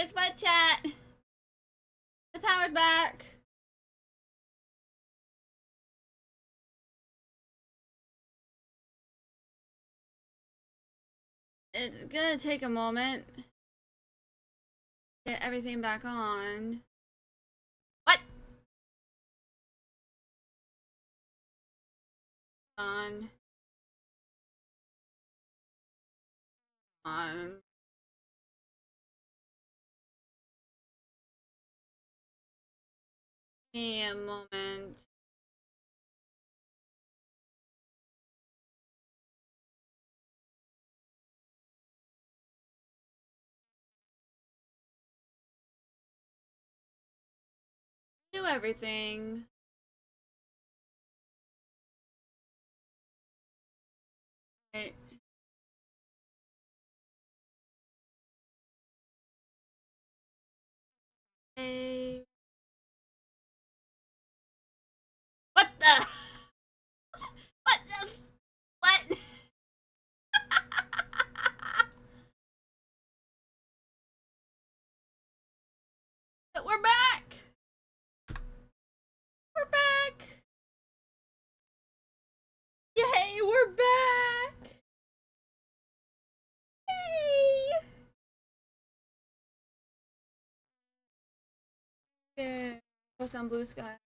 It's what, chat? The power's back. It's gonna take a moment. Get everything back on. What? On. On. Give me a moment. Do everything. Right. Hey. What the? What the? What? We're back. We're back. Yay, we're back. Yay. Yeah. What's on blue sky?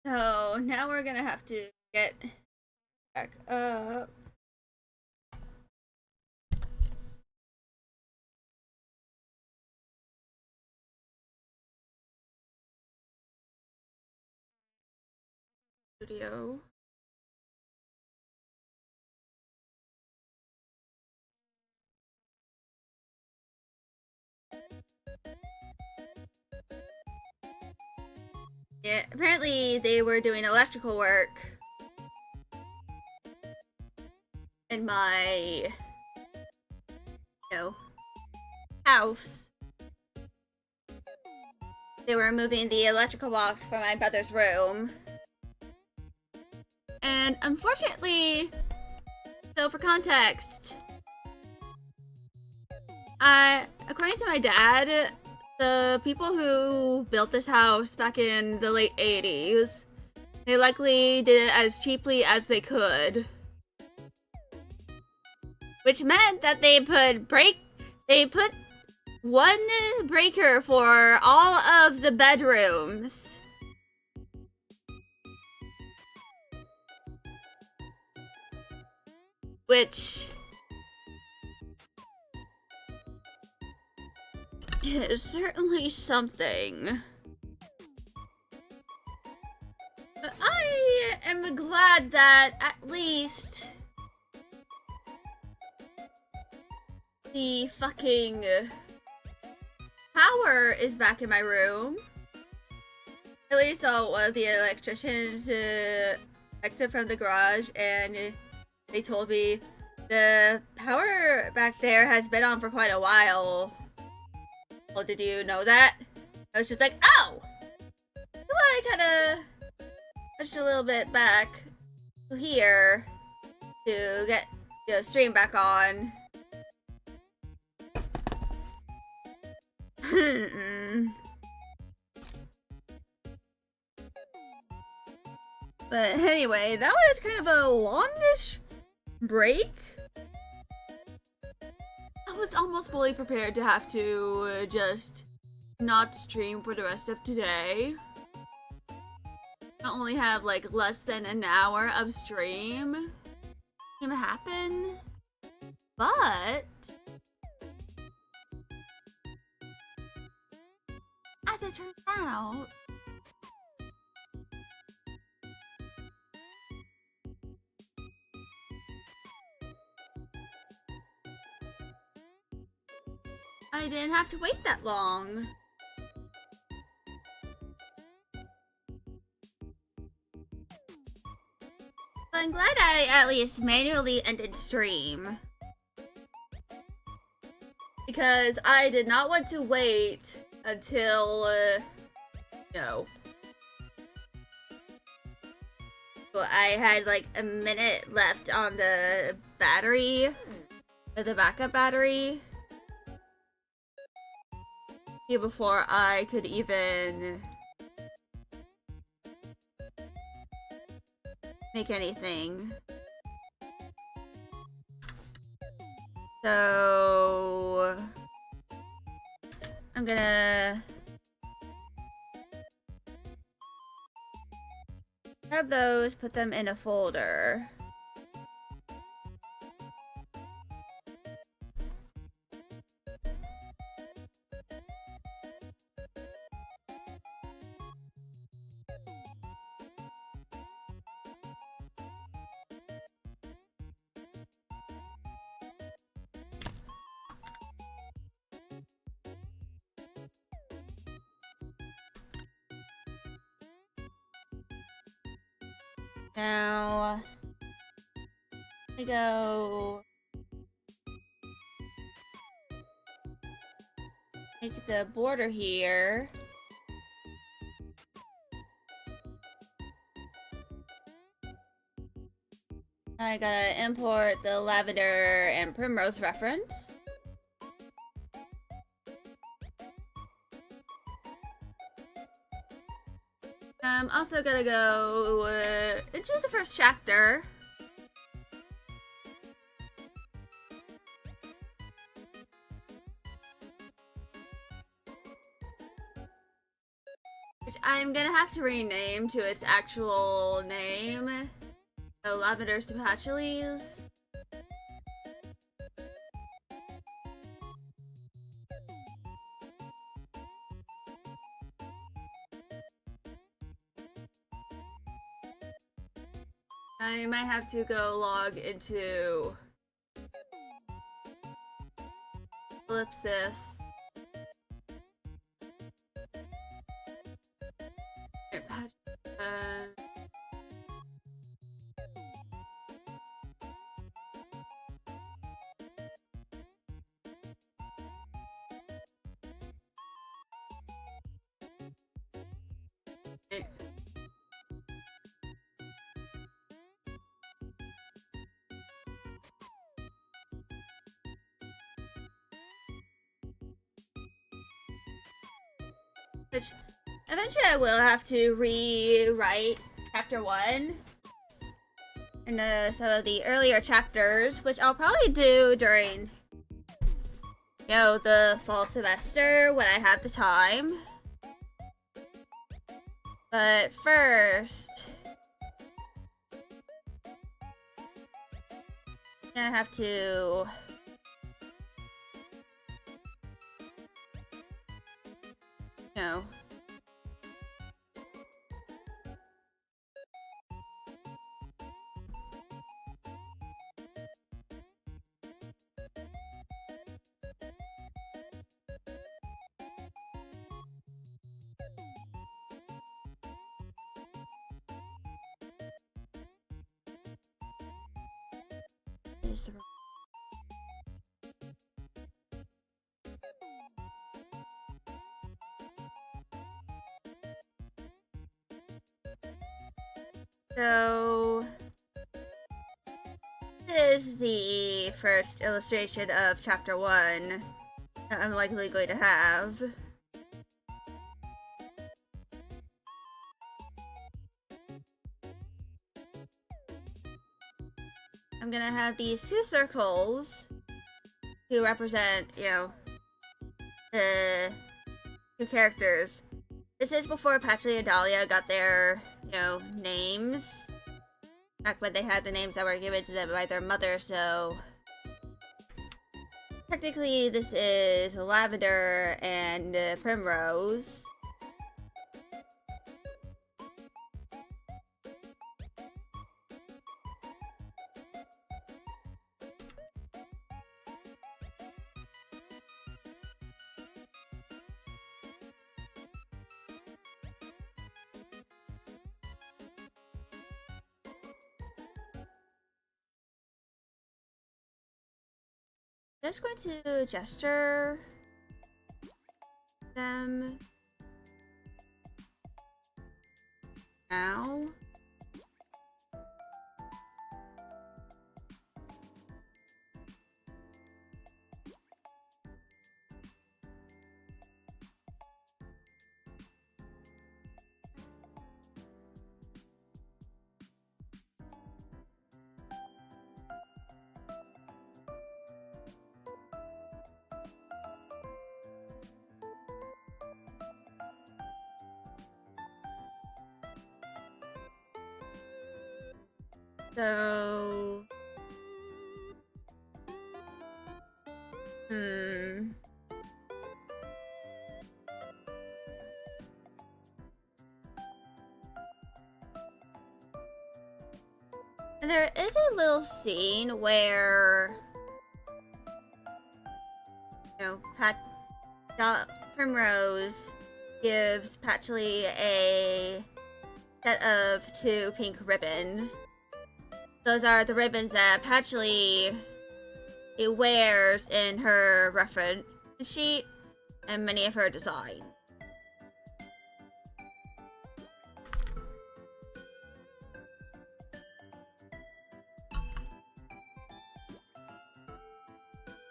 So now we're gonna have to get back up. Studio. Yeah, apparently they were doing electrical work in my, house. They were moving the electrical box from my brother's room. And unfortunately, so for context, according to my dad, the people who built this house back in the late 80s, they likely did it as cheaply as they could. Which meant that they put one breaker for all of the bedrooms. Which is certainly something. But I am glad that at least the fucking power is back in my room. At least saw one of the electricians exit from the garage, and they told me the power back there has been on for quite a while. Well, did you know that? I was just like, oh! So I kind of pushed a little bit back here to get the stream back on. But anyway, that was kind of a longish break. I was almost fully prepared to have to just not stream for the rest of today. I only have like less than an hour of stream. Gonna happen. But as it turns out, I didn't have to wait that long. But I'm glad I at least manually ended stream. because I did not want to wait until, no. So I had like a minute left on the battery, the backup battery, before I could even make anything. So I'm gonna grab those, put them in a folder. Now, I go make the border here. I gotta import the lavender and primrose reference. I'm also gonna go into the first chapter. Which I'm gonna have to rename to its actual name. So Lavenders to Patchoulys. I might have to go log into Ellipsis. Which eventually I will have to rewrite chapter 1 and some of the earlier chapters, which I'll probably do during, the fall semester when I have the time. But first, I'm gonna have to So, this is the first illustration of chapter 1 that I'm likely going to have. I'm gonna have these 2 circles to represent, the 2 characters. This is before Patchouli and Dahlia got their, names. Back when they had the names that were given to them by their mother, so technically this is Lavender and Primrose. Just going to gesture them now. So, and there is a little scene where, Primrose gives Patchouli a set of 2 pink ribbons. Those are the ribbons that Patchouli wears in her reference sheet and many of her designs.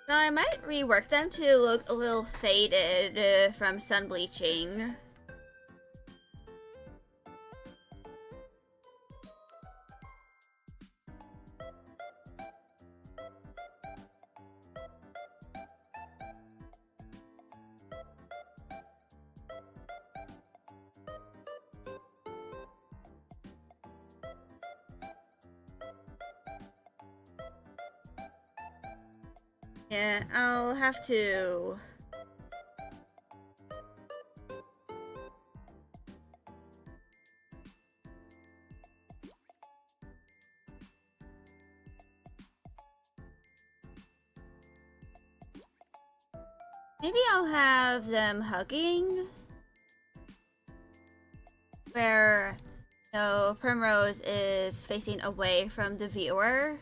So I might rework them to look a little faded from sun bleaching. Yeah, I'll have to. Maybe I'll have them hugging. Where, Primrose is facing away from the viewer.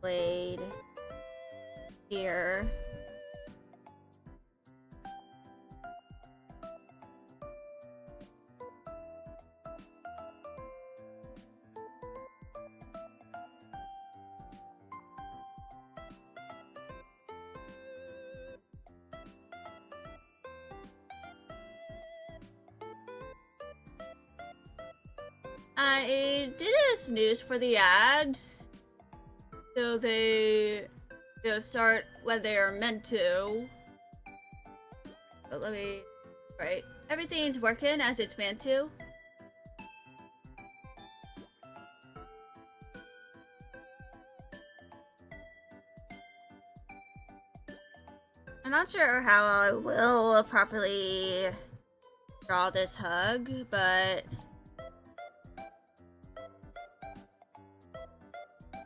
Blade here. I did a snooze for the ads, so they start when they are meant to. But let me. Right, everything's working as it's meant to. I'm not sure how I will properly draw this hug, but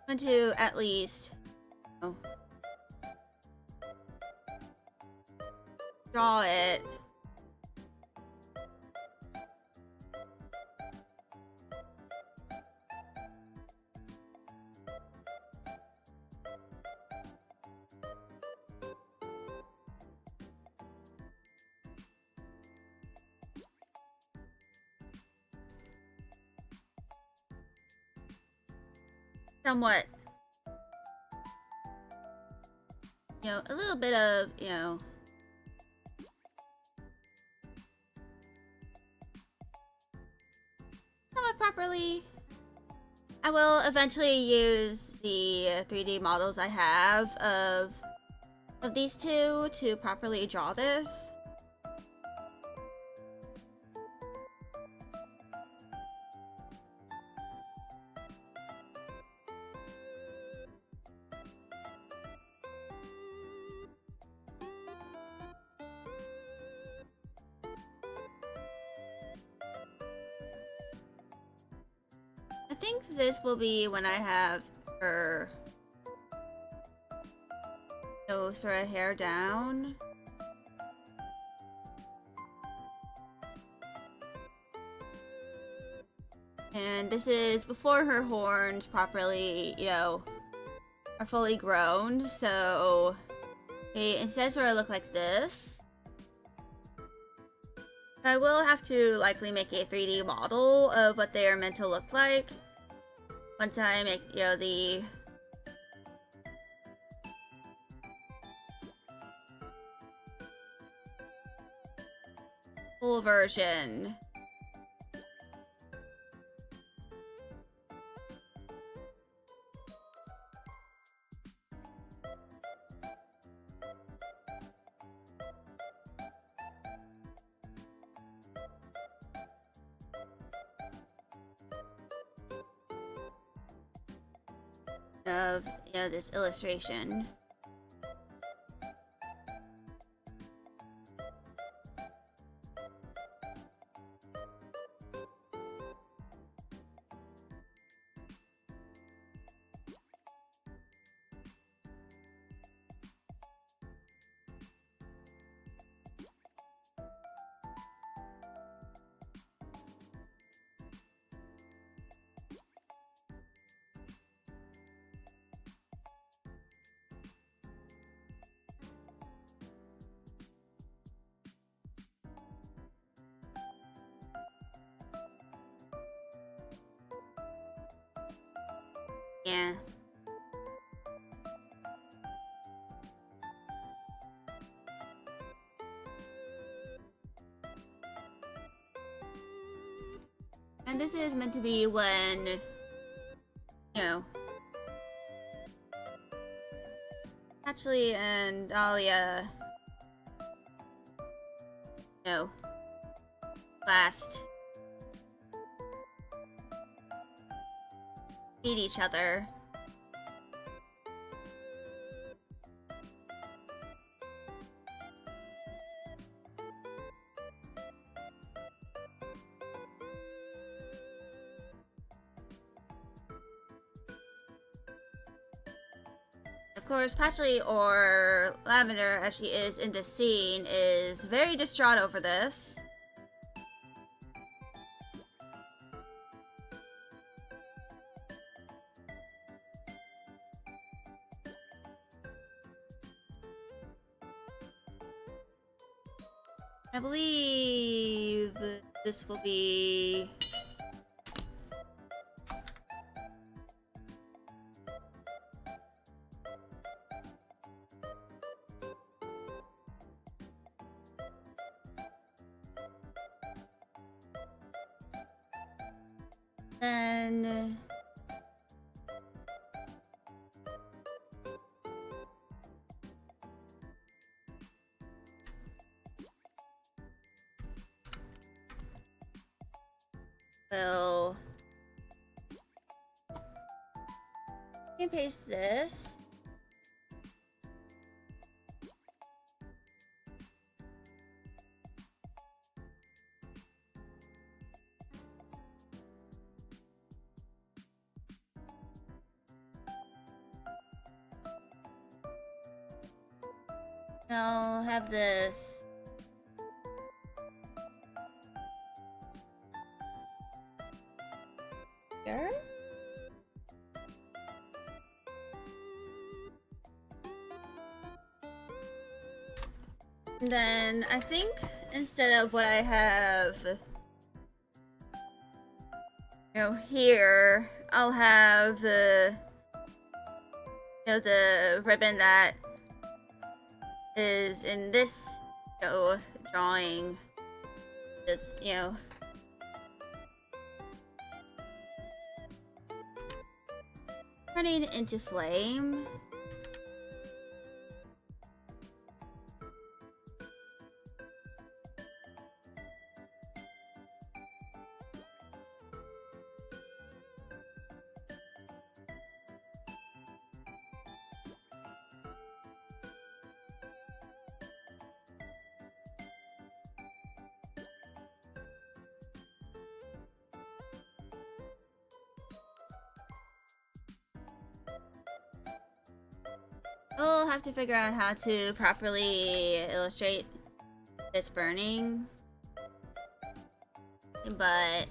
I'm going to at least draw it. Somewhat, a little bit of, somewhat properly. I will eventually use the 3D models I have of these two to properly draw this. think this will be when I have her, sort of hair down. And this is before her horns properly, are fully grown. So they instead sort of look like this. I will have to likely make a 3D model of what they are meant to look like once I make, the full version. Of this illustration. Yeah. And this is meant to be when, Ashley and Dahlia, last meet each other. Of course, Patchouli, or Lavender as she is in this scene, is very distraught over this. I believe this will be... Then... We'll... You can paste this. I'll have this. Here. And then I think instead of what I have, here, I'll have the ribbon that is in this, drawing. Just, turning into flame. I'll have to figure out how to properly illustrate this burning. But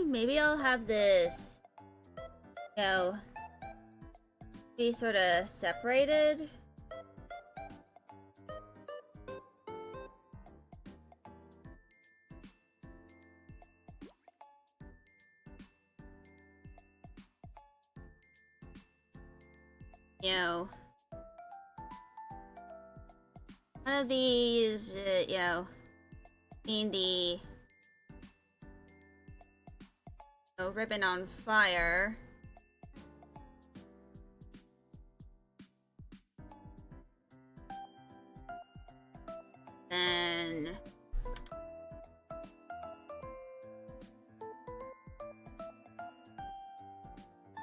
maybe I'll have this, you know, be sort of separated. You know, one of these, you know, being the ribbon on fire. Then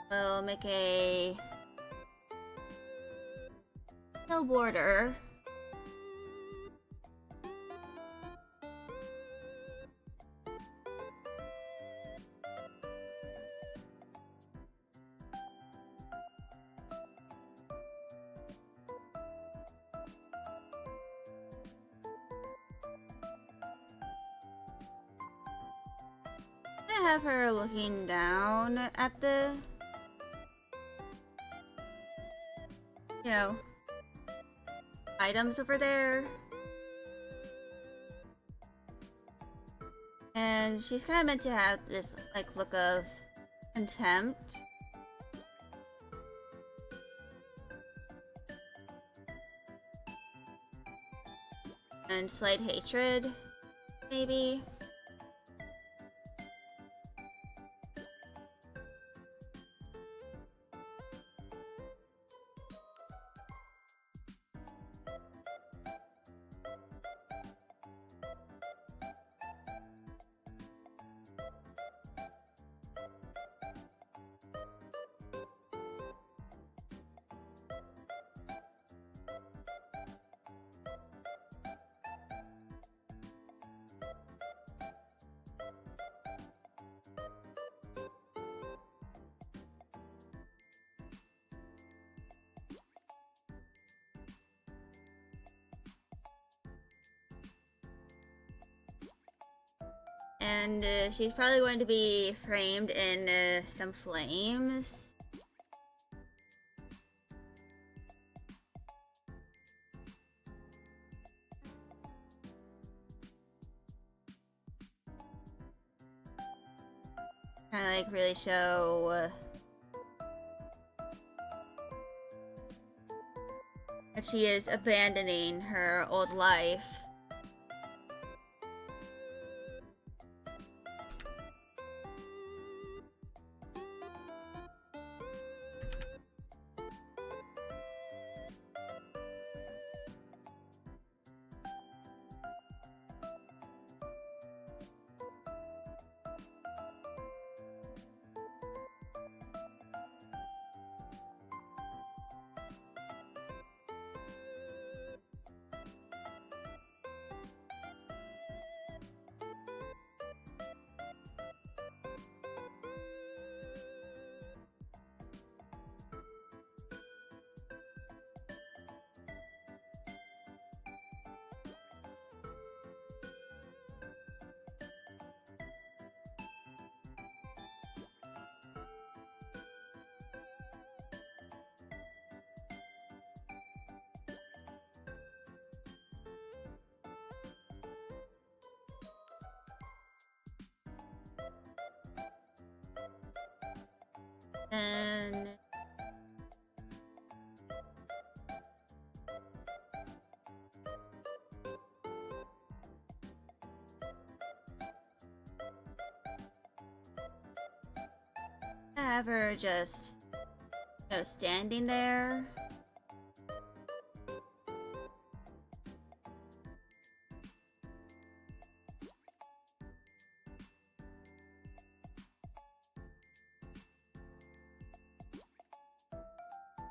we'll make a tail border. I have her looking down at the, you know, items over there. And she's kind of meant to have this, like, look of contempt. And slight hatred, maybe. And she's probably going to be framed in some flames. Kind of like really show that she is abandoning her old life. And have her just, you know, standing there.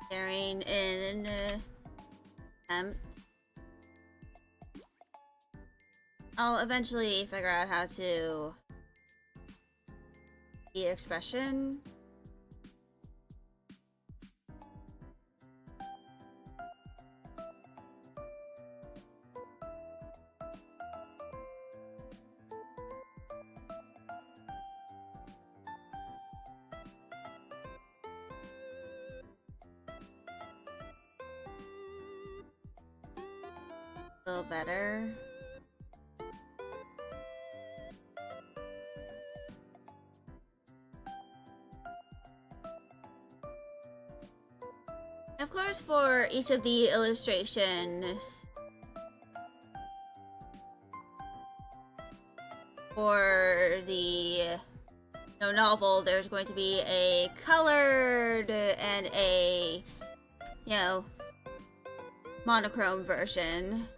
Staring in attempt. I'll eventually figure out how to the expression. A little better. Of course, for each of the illustrations for the novel, there's going to be a colored and a, monochrome version.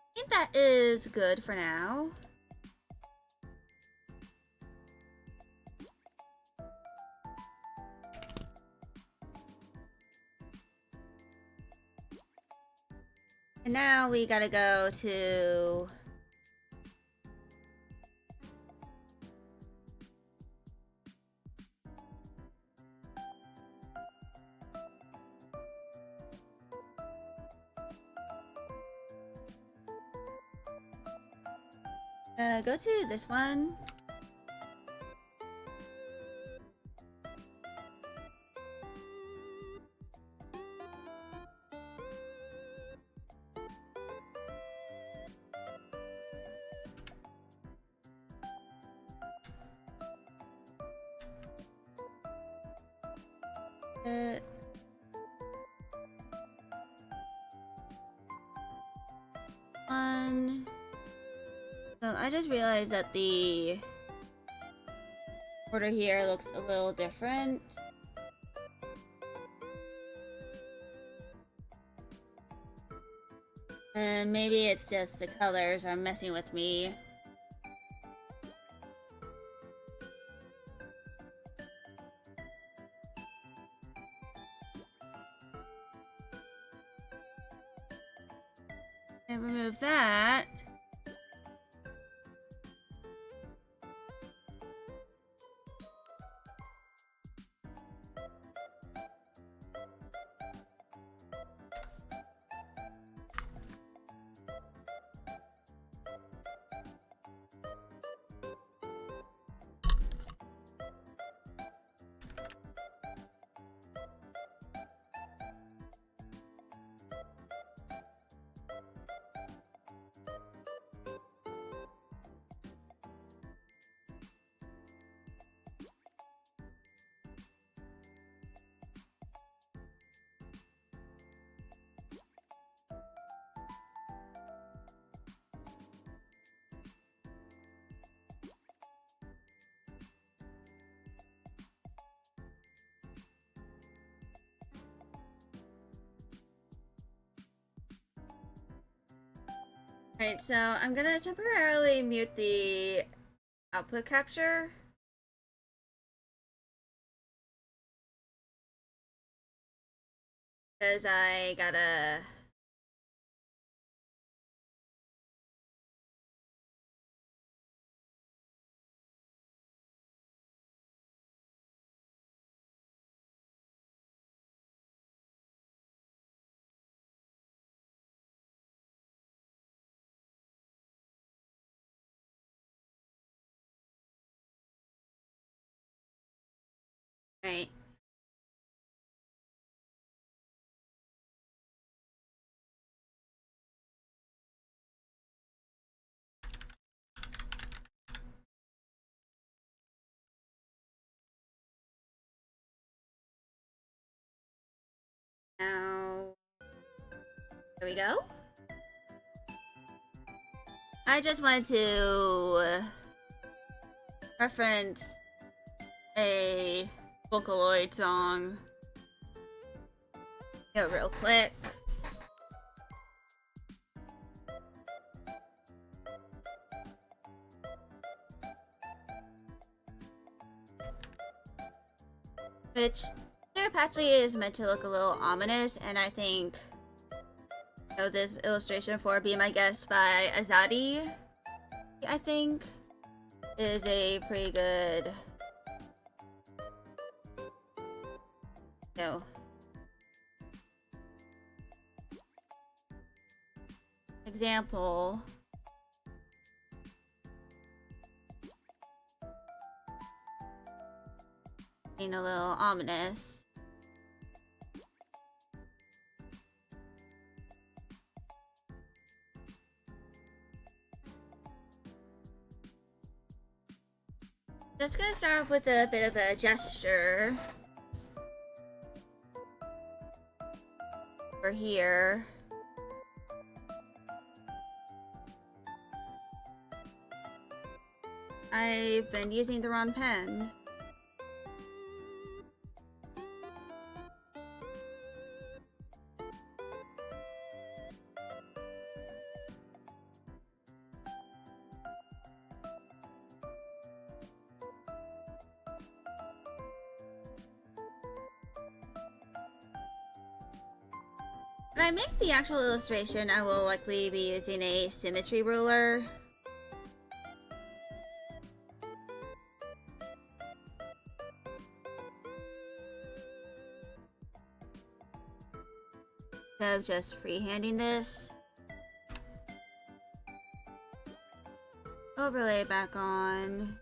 I think that is good for now. And now we gotta go to go to this one. One. So I just realized that the order here looks a little different. And maybe it's just the colors are messing with me. And remove that. Alright, so I'm gonna temporarily mute the output capture. Because I gotta... Right. Now... There we go. I just wanted to reference a Vocaloid song. Go real quick. Which Cleopatra is meant to look a little ominous, and I think this illustration for Be My Guest by Azadi, I think, is a pretty good example. Being a little ominous. Just gonna start off with a bit of a gesture. Over here. I've been using the wrong pen. When I make the actual illustration, I will likely be using a symmetry ruler. Instead of just freehanding this. Overlay back on.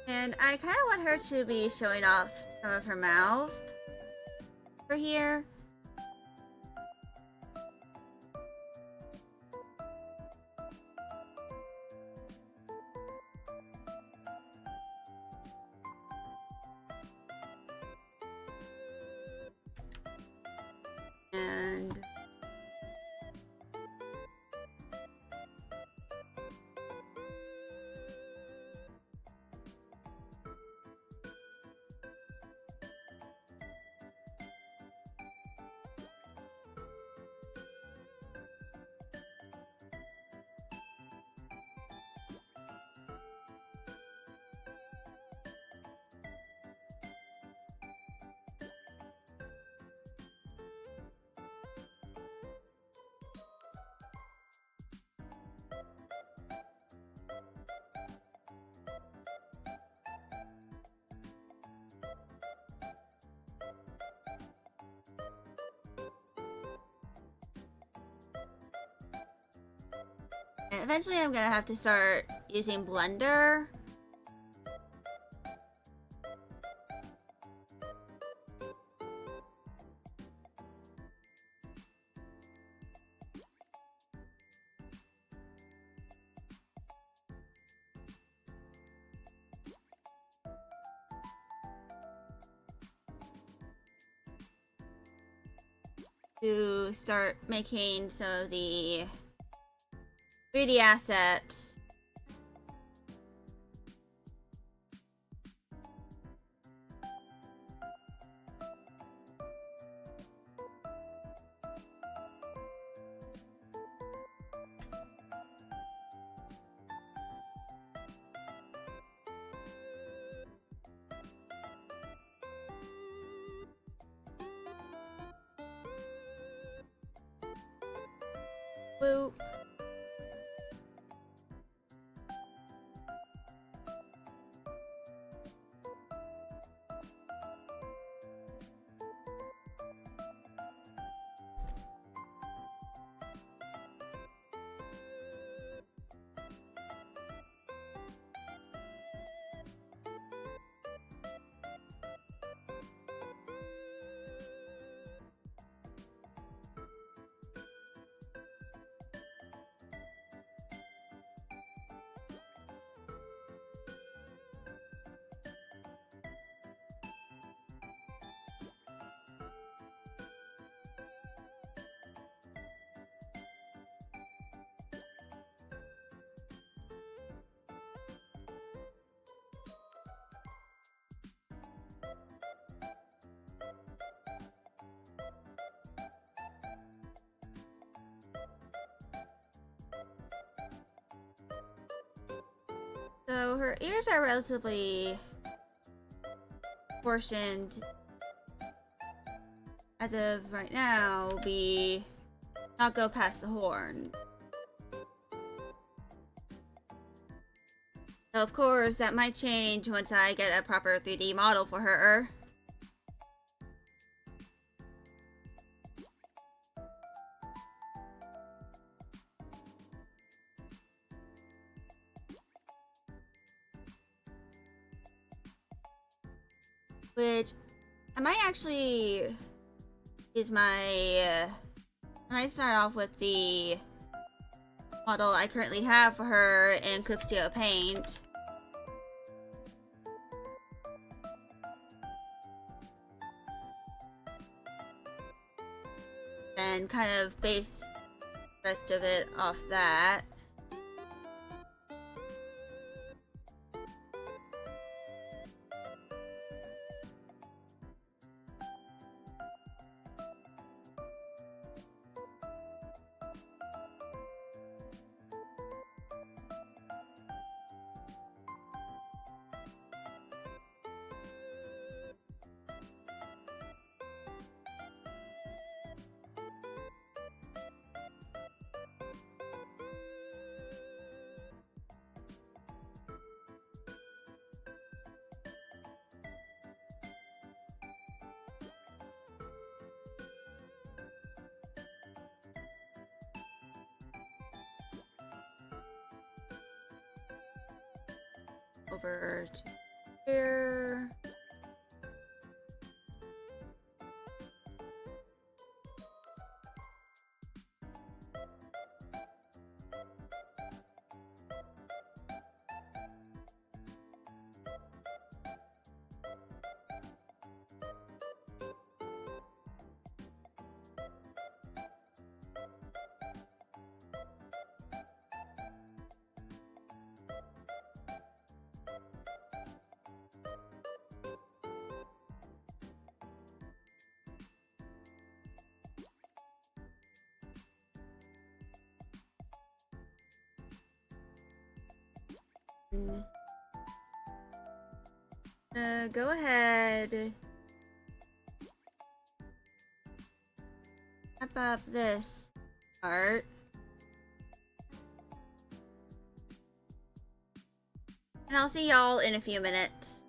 And I kind of want her to be showing off some of her mouth for here. And eventually I'm gonna have to start using Blender. to start making some of the 3D assets. Boop. So her ears are relatively portioned as of right now. Be not go past the horn. So of course that might change once I get a proper 3D model for her. Which I might actually use my I might start off with the model I currently have for her in Clip Studio Paint. And kind of base the rest of it off that. Over to here. Go ahead. Wrap up this part. And I'll see y'all in a few minutes.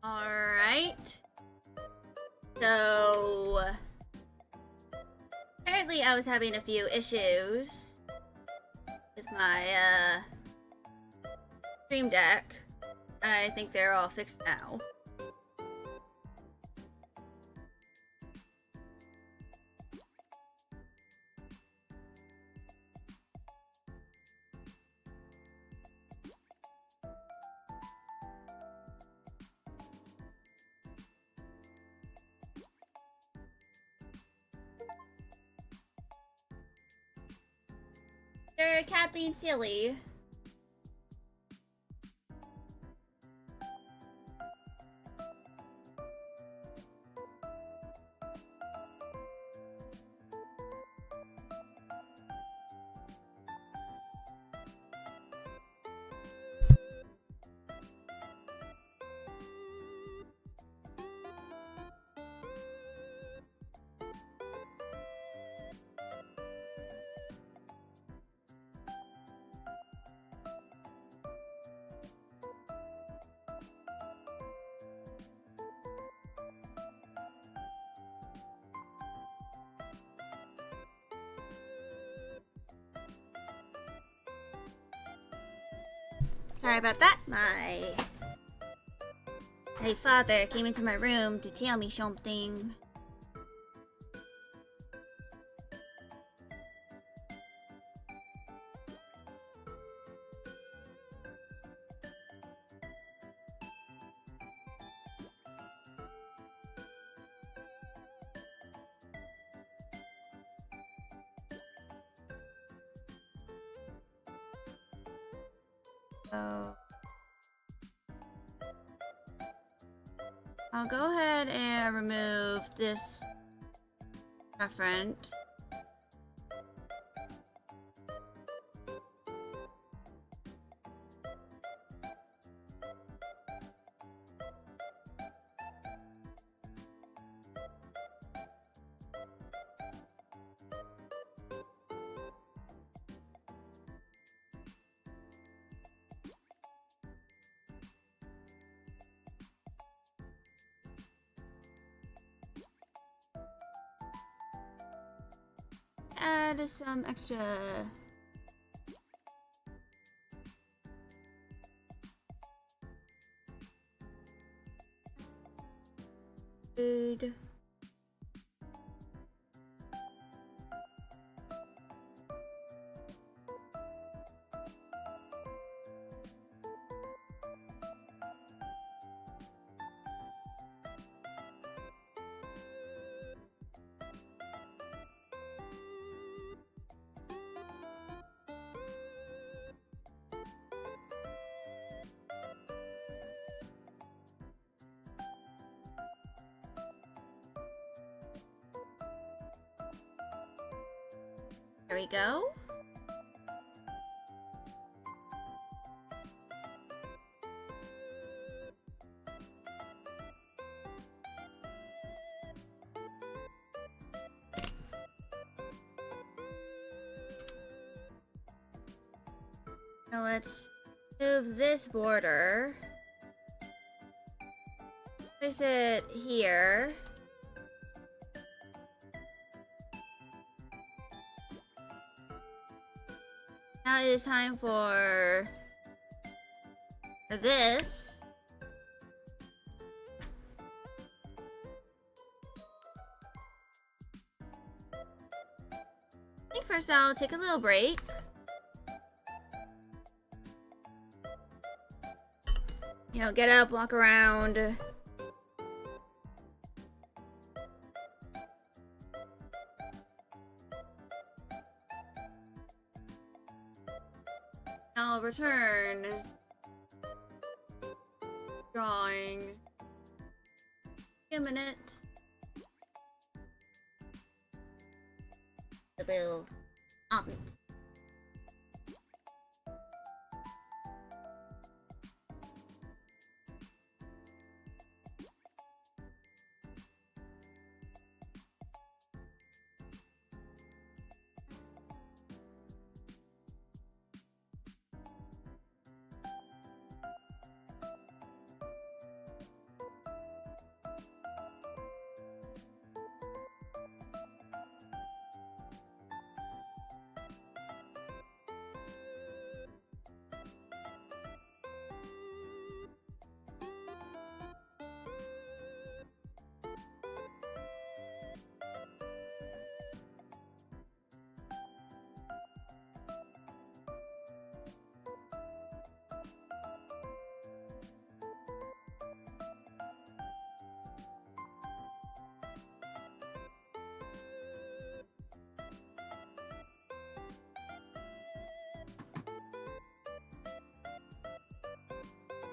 Alright. So apparently I was having a few issues with my Stream Deck. I think they're all fixed now. They're cat being silly. Sorry about that. My father came into my room to tell me something. So I'll go ahead and remove this reference. Add some extra food. There we go. Now let's move this border. Place it here. Now it is time for this. I think first I'll take a little break. You know, get up, walk around. I'll return. Drawing. A minute. A little aunt.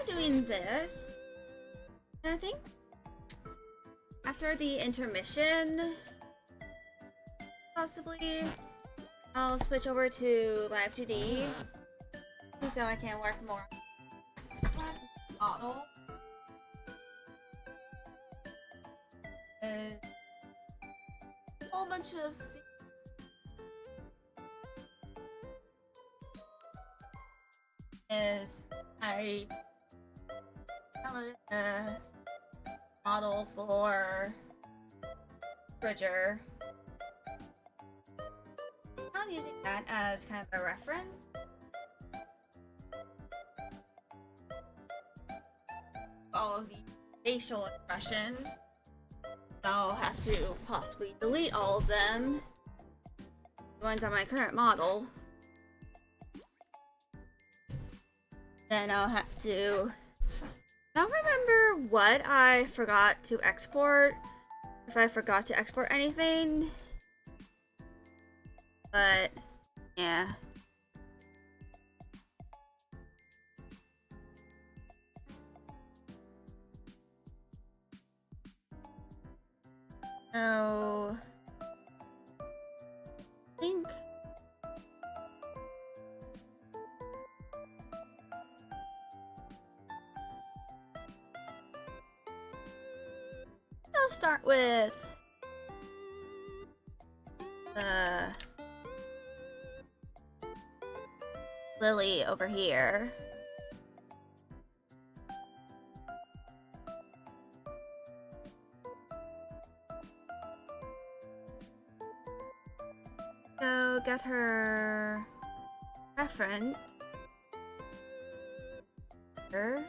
doing this. And I think after the intermission, possibly, I'll switch over to L2D so I can work more on the model. A whole bunch of things. Is I downloaded a model for Bridger. I'm using that as kind of a reference. All of the facial expressions. I'll have to possibly delete all of them. The ones on my current model. Then I'll have to... I don't remember what I forgot to export. If I forgot to export anything. But, yeah. So... I think... I'll start with Lily over here. So get her reference. Her.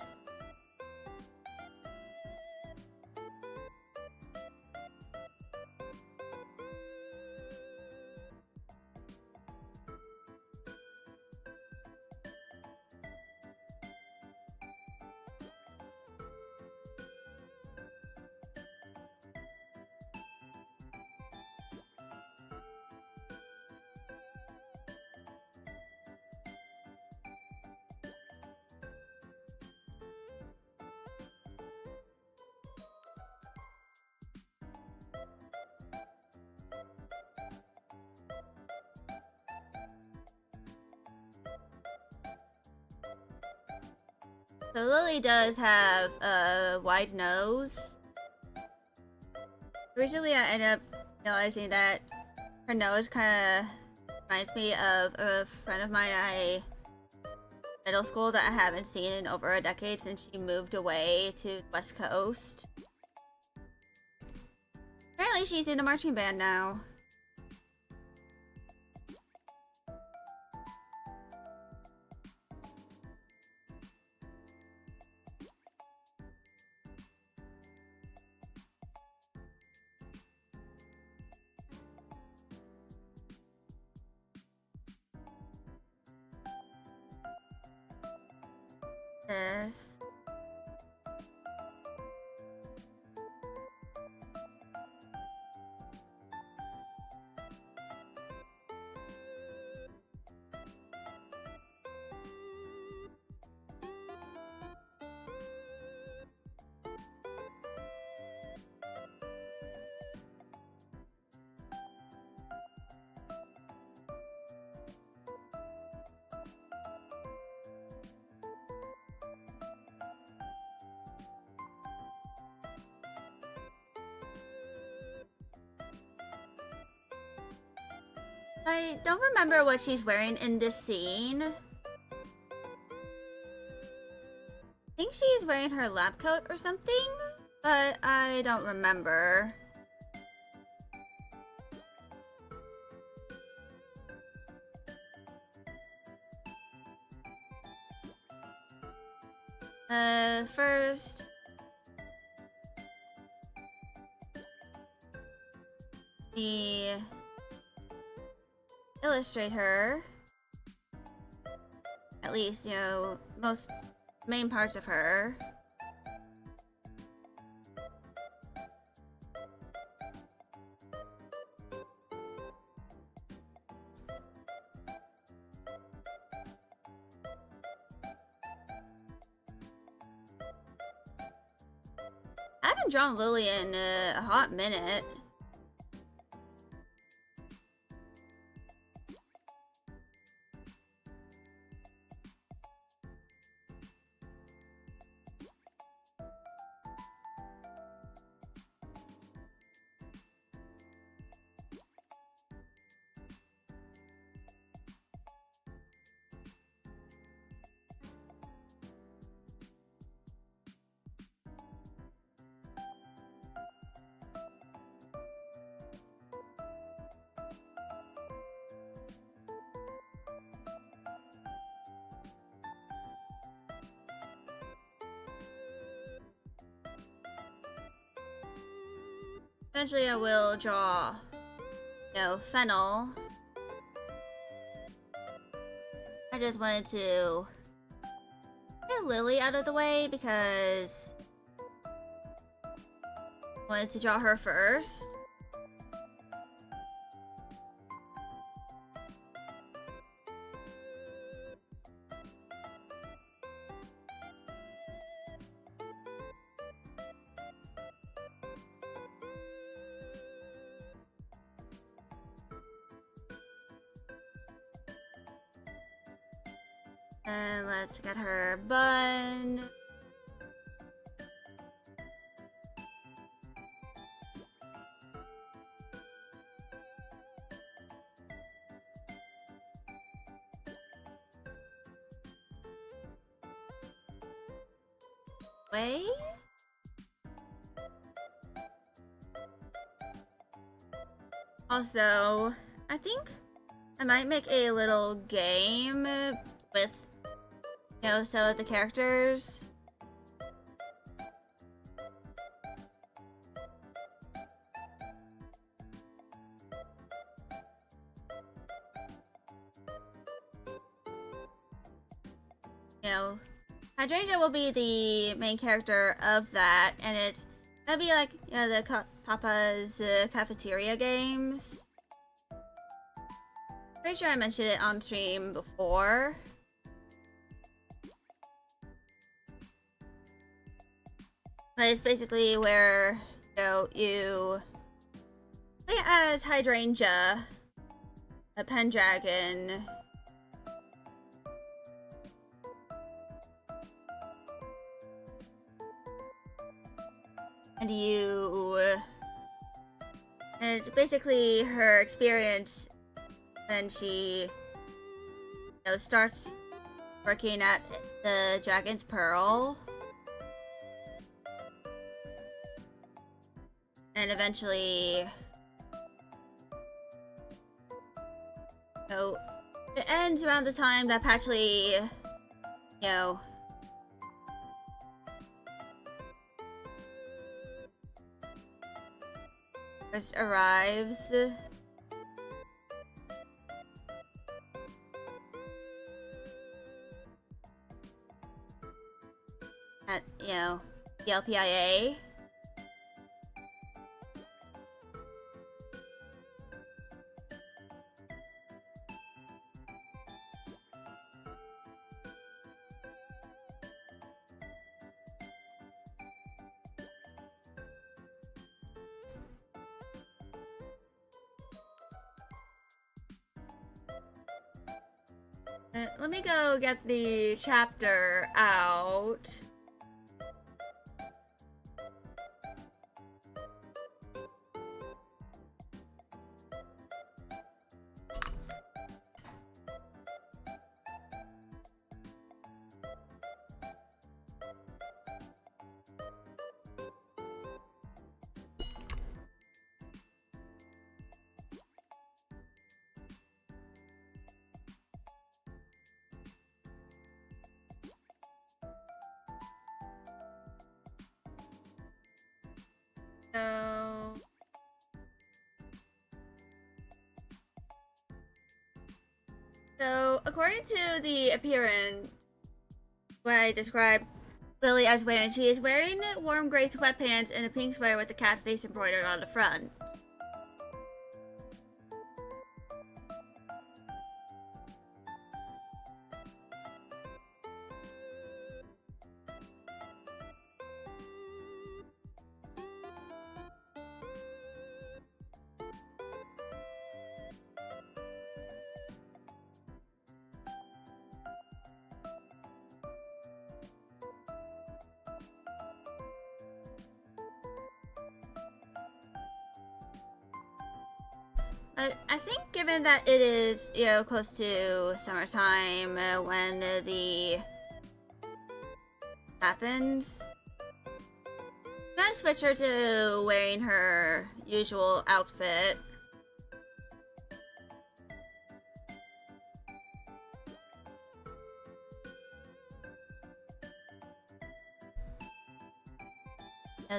So Lily does have a wide nose. Recently I ended up realizing that her nose kind of reminds me of a friend of mine I middle school that I haven't seen in over a decade since she moved away to the West Coast. Apparently she's in a marching band now. This. I don't remember what she's wearing in this scene. I think she's wearing her lab coat or something, but I don't remember. First... the illustrate her, at least, you know, most main parts of her. I haven't drawn Lily in a hot minute. Eventually I will draw, Fennel. I just wanted to get Lily out of the way because I wanted to draw her first. And let's get her bun. Way? Also, I think I might make a little game with some of the characters. Hydrangea will be the main character of that, and it's gonna be like, the Papa's cafeteria games. Pretty sure I mentioned it on stream before. But it's basically where, you play as Hydrangea, a Pendragon. And it's basically her experience when she, starts working at the Dragon's Pearl. And eventually, it ends around the time that Patchley, first arrives. At, the LPIA. Let me go get the chapter out. So, according to the appearance, what I described Lily as wearing, she is wearing warm gray sweatpants and a pink sweater with a cat face embroidered on the front. I think given that it is, you know, close to summertime when the happens, I'm gonna switch her to wearing her usual outfit.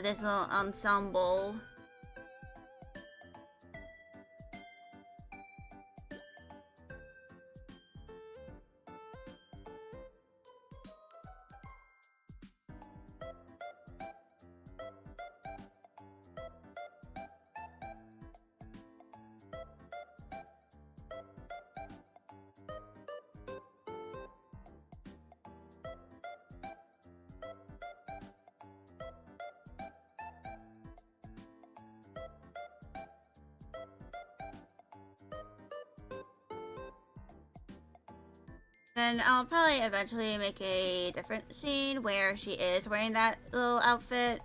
This little ensemble. Then I'll probably eventually make a different scene where she is wearing that little outfit.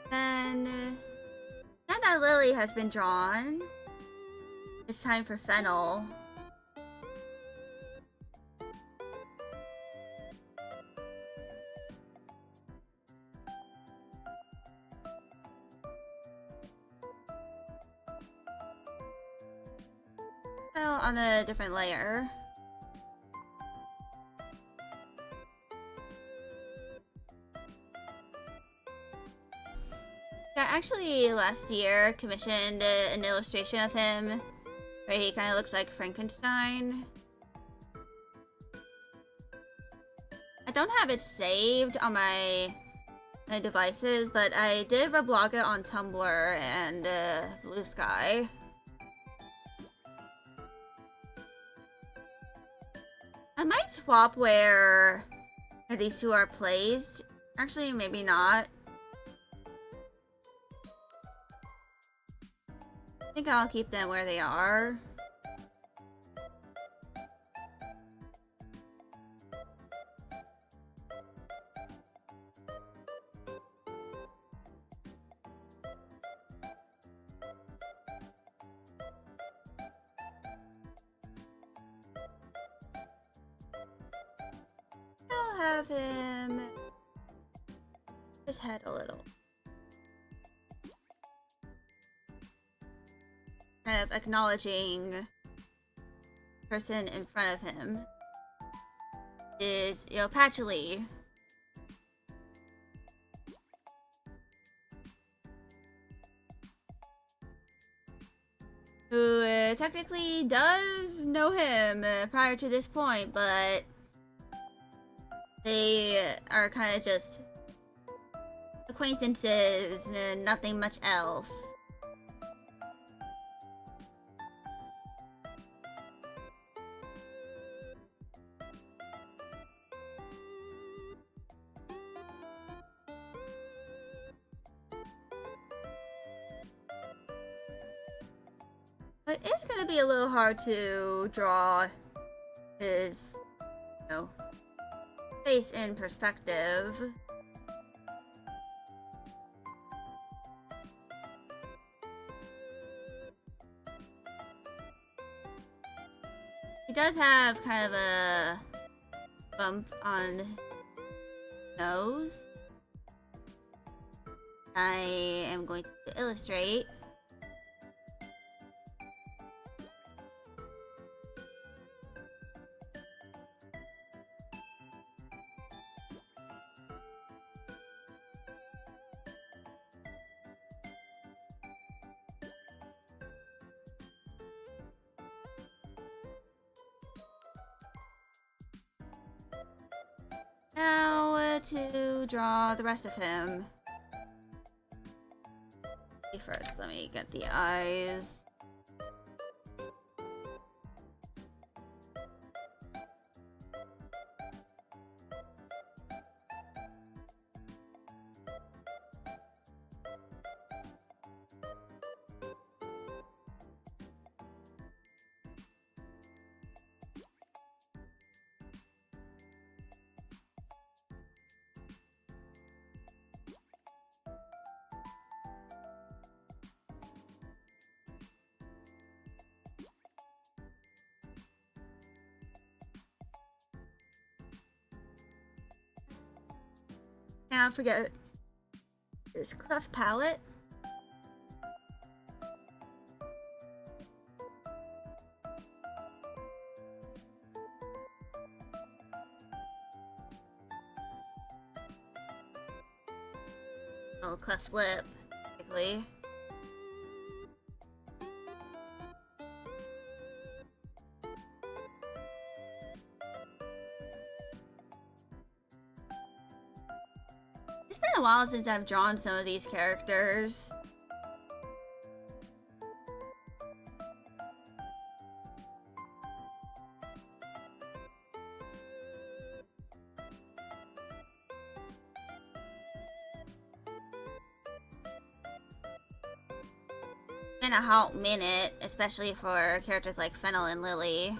Then, now that Lily has been drawn, it's time for Fennel. Fennel on a different layer. I actually last year commissioned an illustration of him where he kind of looks like Frankenstein. I don't have it saved on my devices, but I did reblog it on Tumblr and Blue Sky. I might swap where these two are placed. Actually, maybe not. I think I'll keep them where they are. I'll have him his head a little. Kind of acknowledging the person in front of him is, you know, Patchouli. Who technically does know him prior to this point, but they are kind of just acquaintances and nothing much else. But it's gonna be a little hard to draw his, you know, face in perspective. He does have kind of a bump on his nose. I am going to illustrate. Now to draw the rest of him. First. first. Let me get the eyes. Can't forget this cleft palette. Oh, cleft lip, basically. It's been a while since I've drawn some of these characters. Been a hot minute, especially for characters like Fennel and Lily.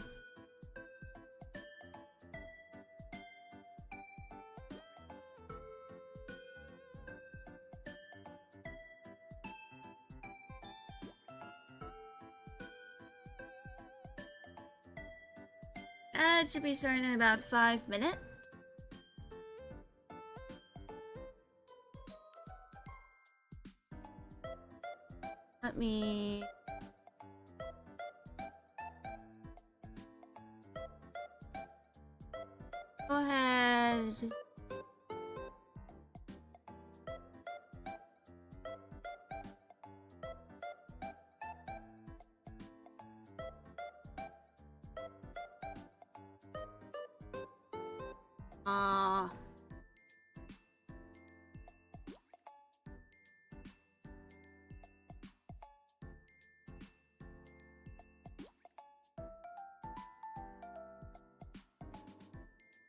It should be starting in about 5 minutes. Let me... Go ahead.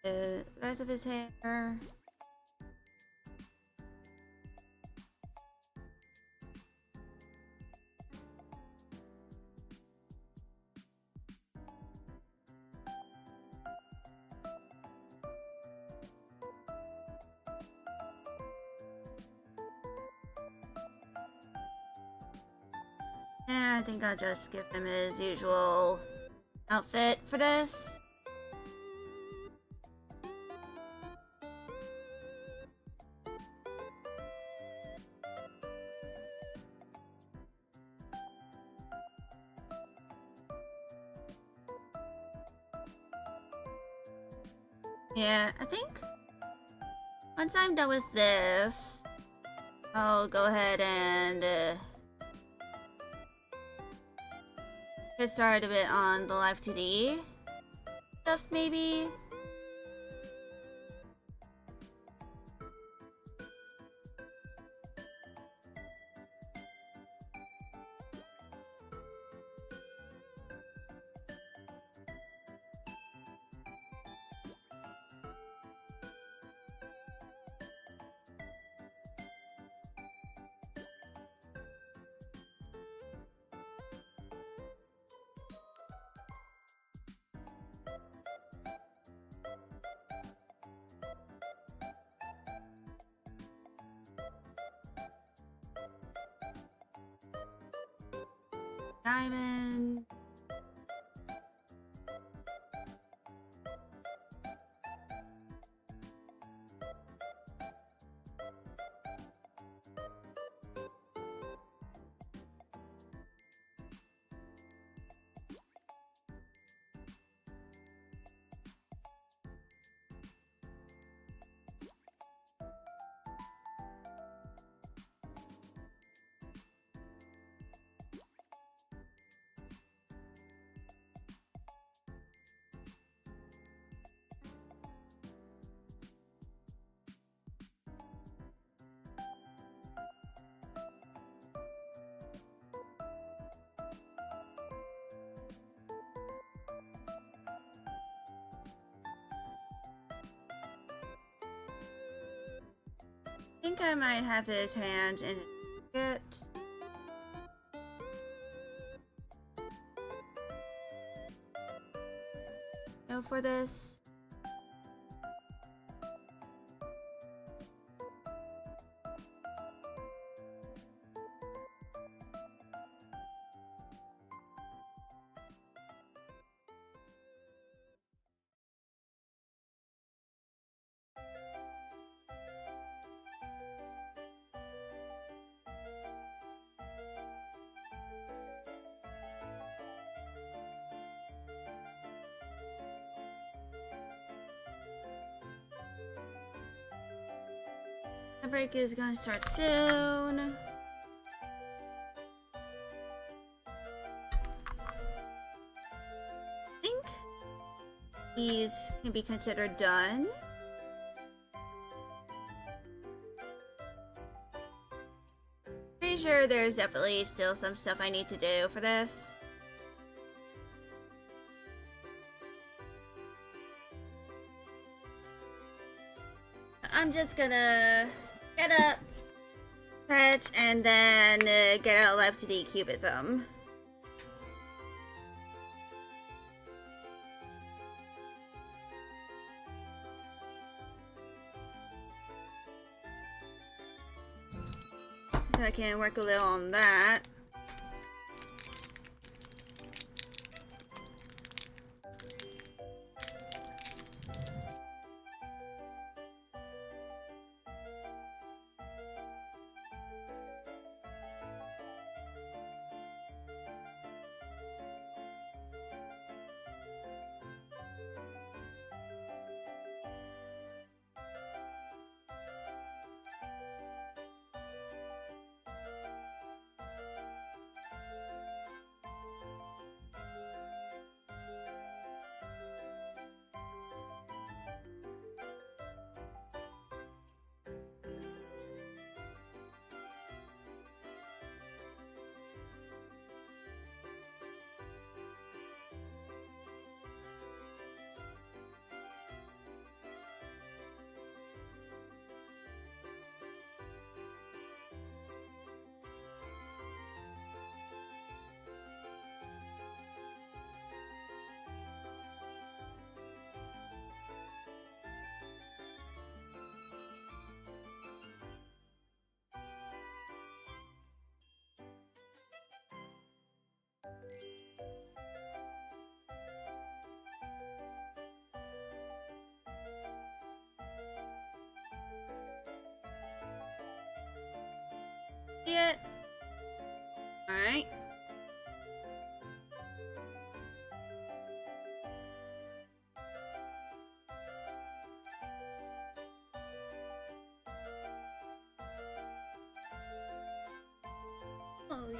The rest of his hair. Yeah, I think I'll just give him his usual outfit for this. Yeah, I think once I'm done with this, I'll go ahead and get started a bit on the L2D stuff, maybe. Diamond. I think I might have his hand in it. Go for this. The break is gonna start soon. I think these can be considered done. Pretty sure there's definitely still some stuff I need to do for this. I'm just gonna get up, stretch, and then get out L2D cubism. So I can work a little on that. It. All right. Oh, yeah.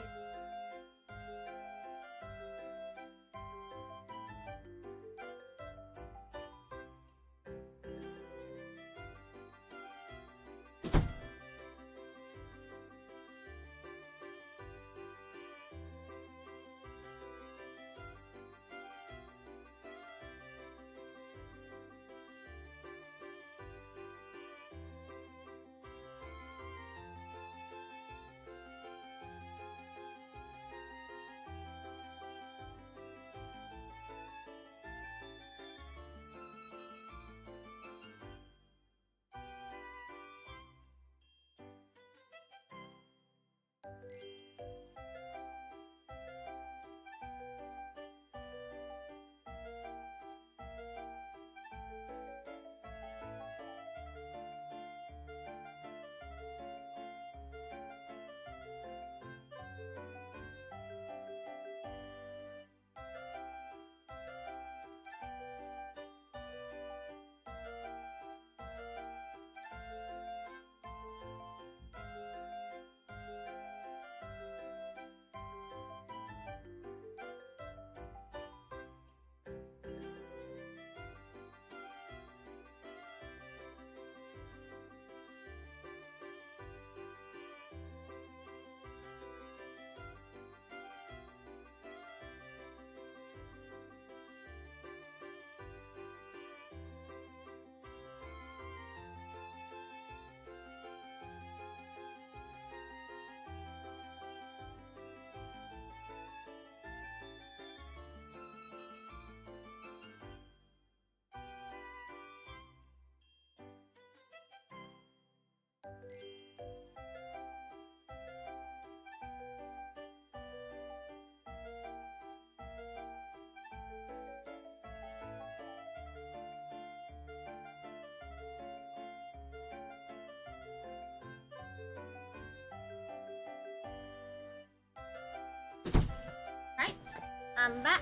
I'm back.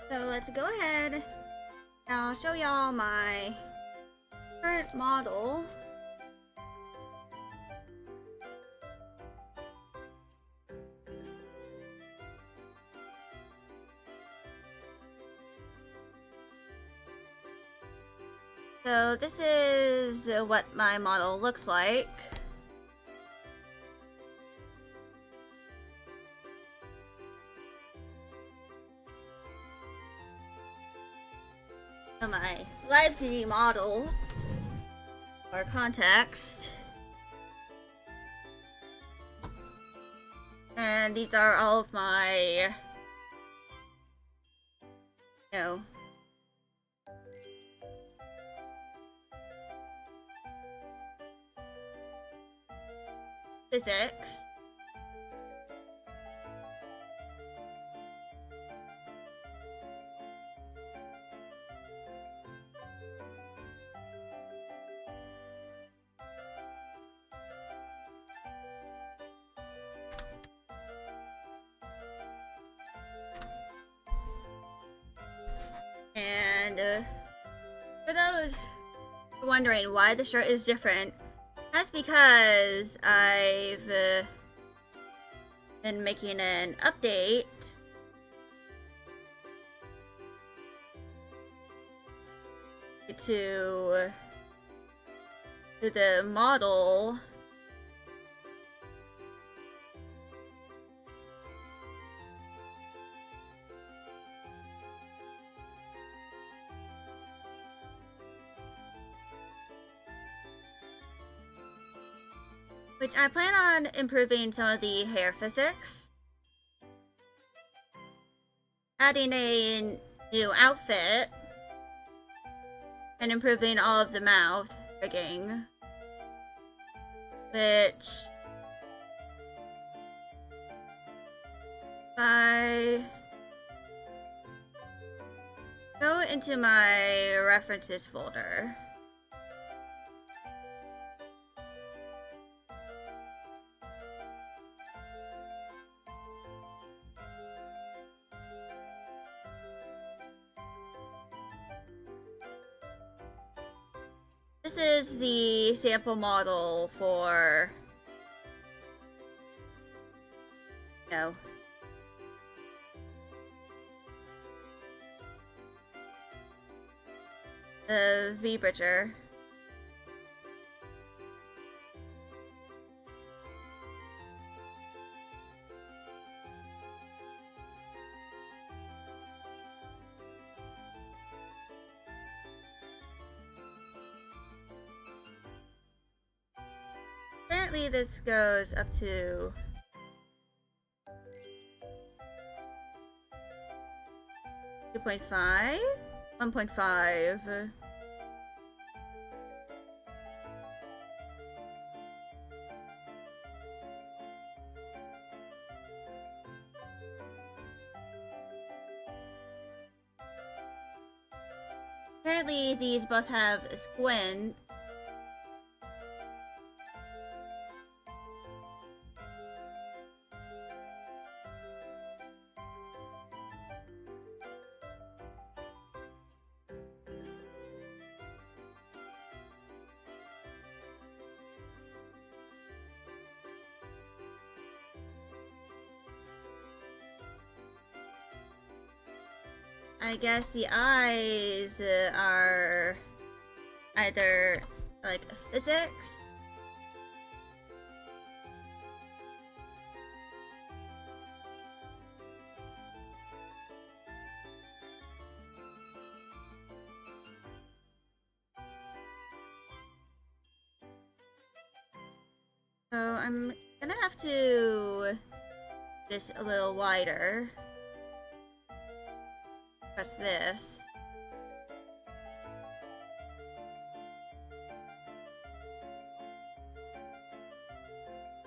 So let's go ahead. I'll show y'all my current model. So this is what my model looks like. So my L2D model for context. And these are all of my, physics. And for those wondering why the shirt is different, that's because I've been making an update to the model. Which I plan on improving some of the hair physics. Adding a new outfit. And improving all of the mouth rigging. Which, if I go into my references folder. This is the sample model for, the V-Bridger. Apparently this goes up to 2.5, 1.5. Apparently these both have a squint. I guess the eyes are either like physics so I'm gonna have to this a little wider. Press this.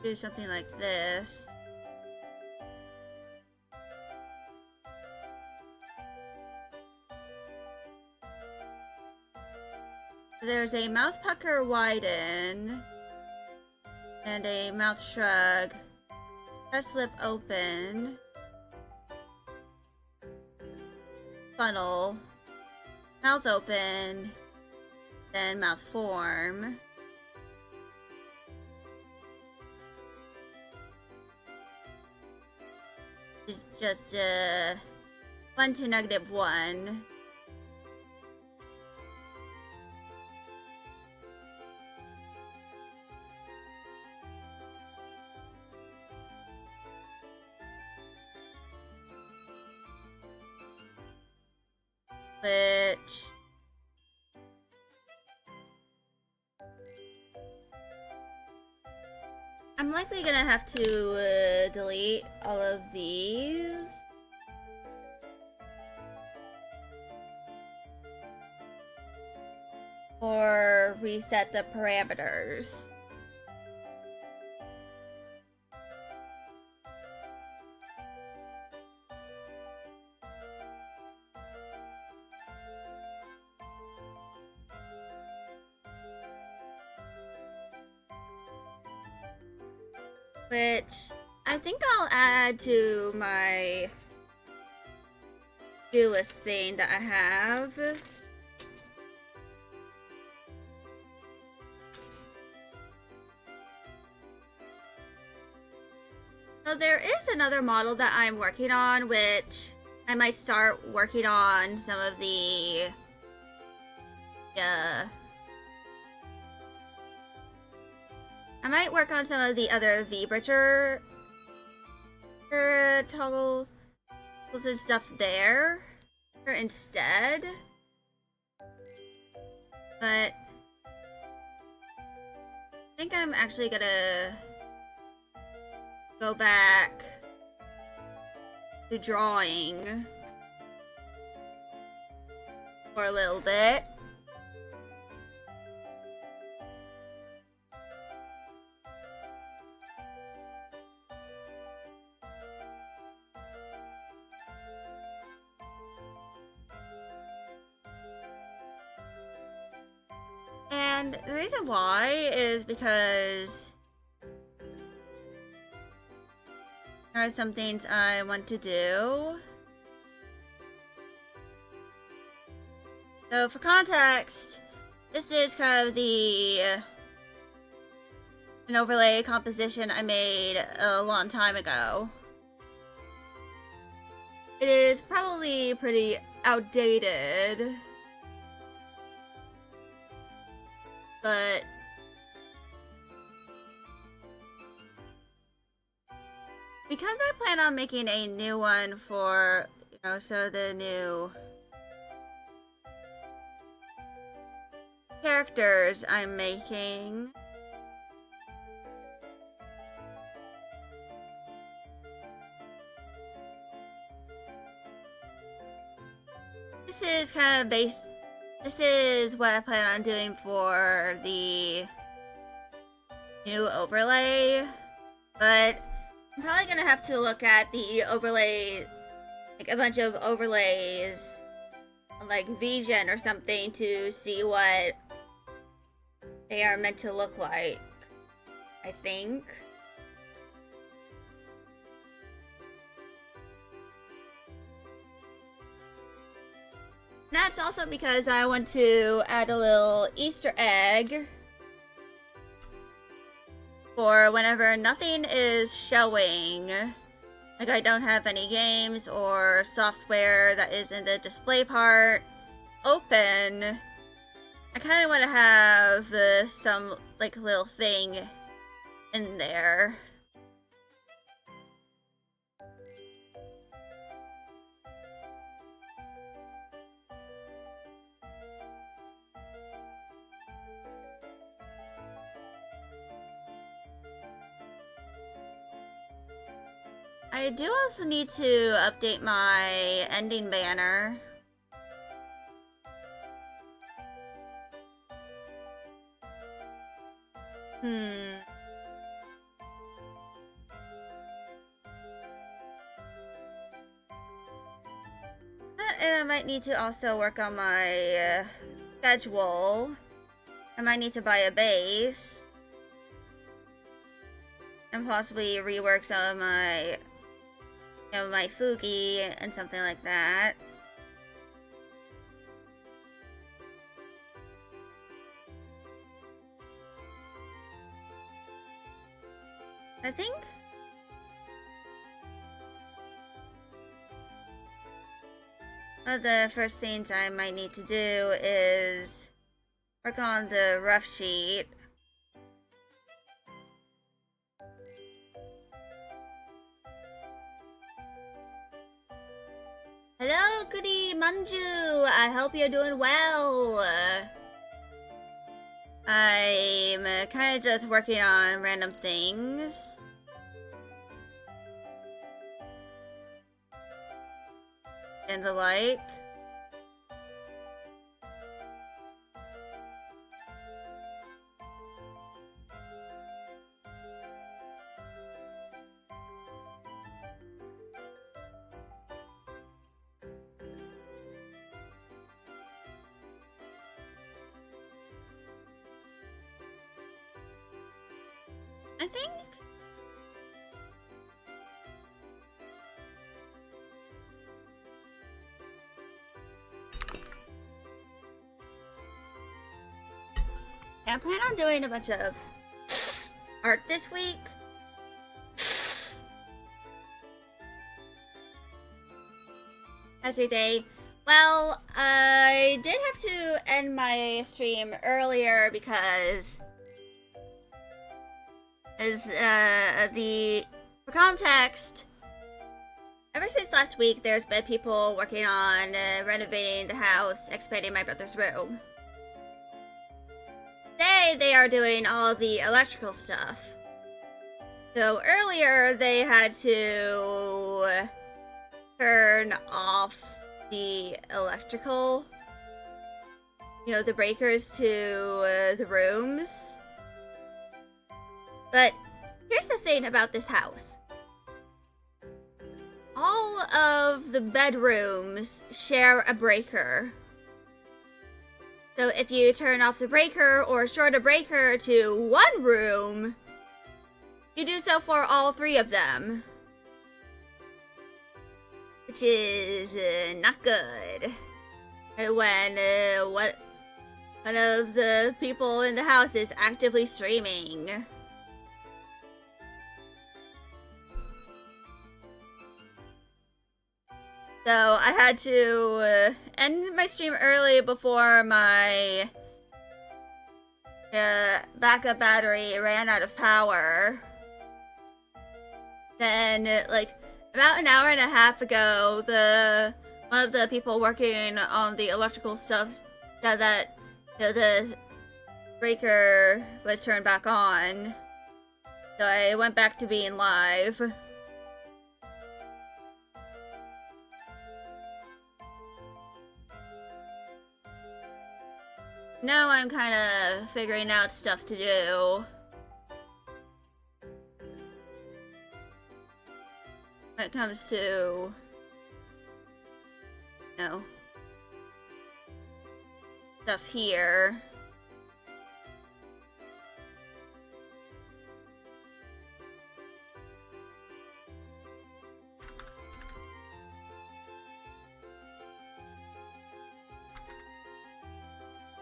Do something like this. There's a mouth pucker widen and a mouth shrug. Press lip open. funnel, mouth open, then mouth form. It's just 1 to -1. Which I'm likely gonna have to delete all of these. Or reset the parameters. Which I think I'll add to my do list thing that I have. So there is another model that I'm working on, which I might start working on some of the I might work on some of the other V-bridger toggles and stuff there instead. But I think I'm actually gonna go back to drawing for a little bit. And the reason why is because there are some things I want to do. So for context, this is kind of an overlay composition I made a long time ago. It is probably pretty outdated, but because I plan on making a new one for, so the new characters I'm making, this is kind of based. This is what I plan on doing for the new overlay, but I'm probably gonna have to look at the overlay, like a bunch of overlays on like VGen or something to see what they are meant to look like, I think. That's also because I want to add a little Easter egg for whenever nothing is showing, like I don't have any games or software that is in the display part open. I kind of want to have some like little thing in there. I do also need to update my ending banner. And I might need to also work on my schedule. I might need to buy a base. And possibly rework some of my my Fugi and something like that. I think one of the first things I might need to do is work on the rough sheet. Hello, goody Manju! I hope you're doing well! I'm kind of just working on random things. And the like. I think I plan on doing a bunch of art this week. Every day. Well, I did have to end my stream earlier because for context, ever since last week, there's been people working on renovating the house, expanding my brother's room. Today, they are doing all of the electrical stuff. So earlier, they had to turn off the electrical, the breakers to the rooms. But here's the thing about this house. All of the bedrooms share a breaker. So if you turn off the breaker or short a breaker to one room, you do so for all three of them. Which is not good. When one of the people in the house is actively streaming. So I had to end my stream early before my backup battery ran out of power. Then, about an hour and a half ago, one of the people working on the electrical stuff said that the breaker was turned back on. So I went back to being live. Now I'm kind of figuring out stuff to do. When it comes to, stuff here.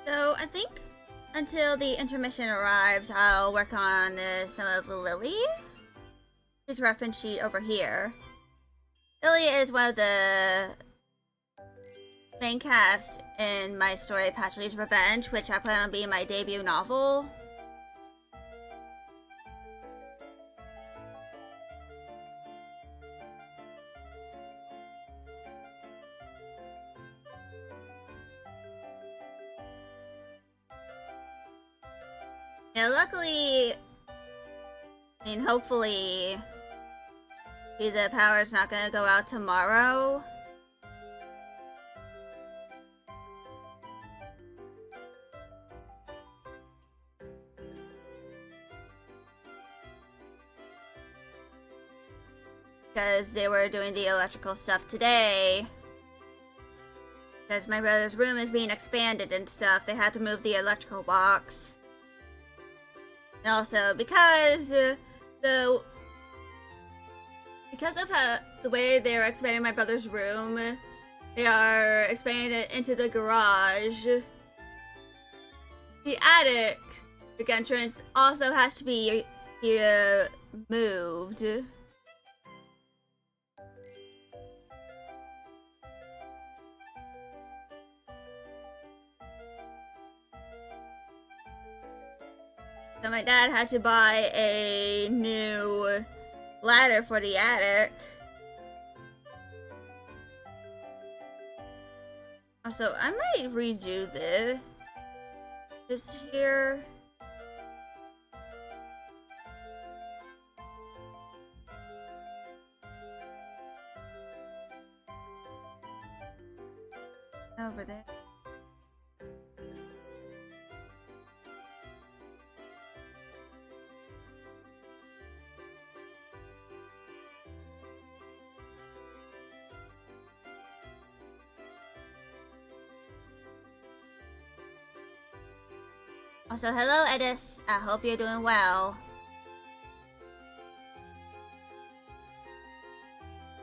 So I think until the intermission arrives, I'll work on some of Lily. His reference sheet over here. Lily is one of the main cast in my story Patchley's Revenge, which I plan on being my debut novel. Luckily, hopefully, the power's not gonna go out tomorrow. Because they were doing the electrical stuff today. Because my brother's room is being expanded and stuff, they had to move the electrical box. And also, because of the way they are expanding my brother's room, they are expanding it into the garage. The attic entrance also has to be moved. So my dad had to buy a new ladder for the attic. Also, I might redo this here. Over there. Also, hello, Edis. I hope you're doing well.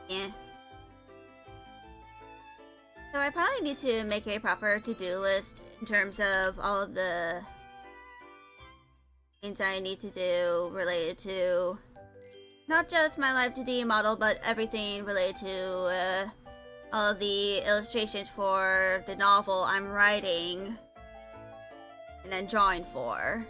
Yeah. So I probably need to make a proper to-do list in terms of all of the things I need to do related to not just my L2D model, but everything related to all of the illustrations for the novel I'm writing and then drawing for.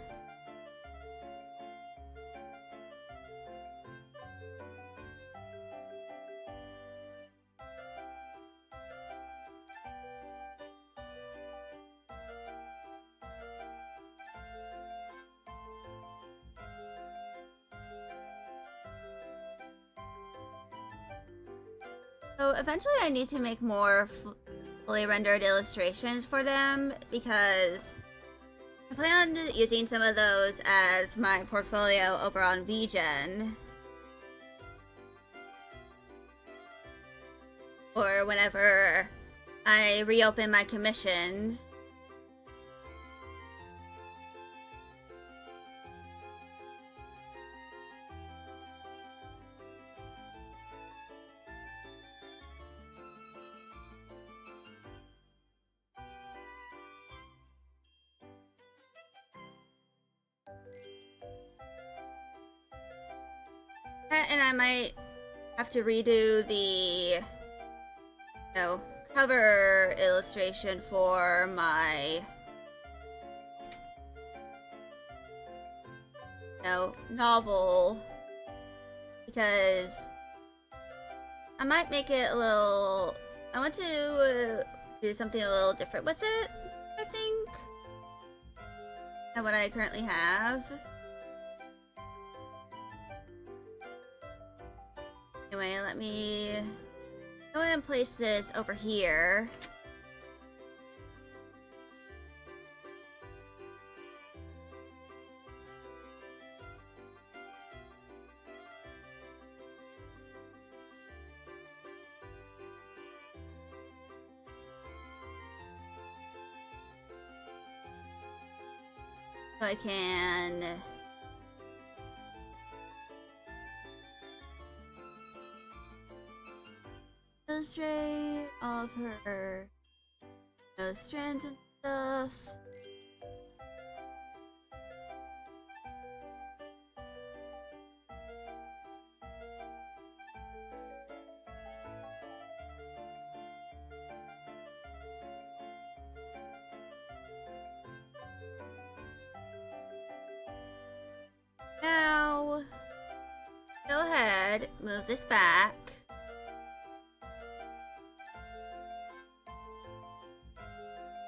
So eventually I need to make more fully rendered illustrations for them because I plan on using some of those as my portfolio over on VGen. Or whenever I reopen my commissions. And I might have to redo the, cover illustration for my, novel, because I might make it a little, I want to do something a little different with it, I think, than what I currently have. Anyway, let me go ahead and place this over here. So I can illustrate all of her strands and stuff. Now, go ahead, move this back.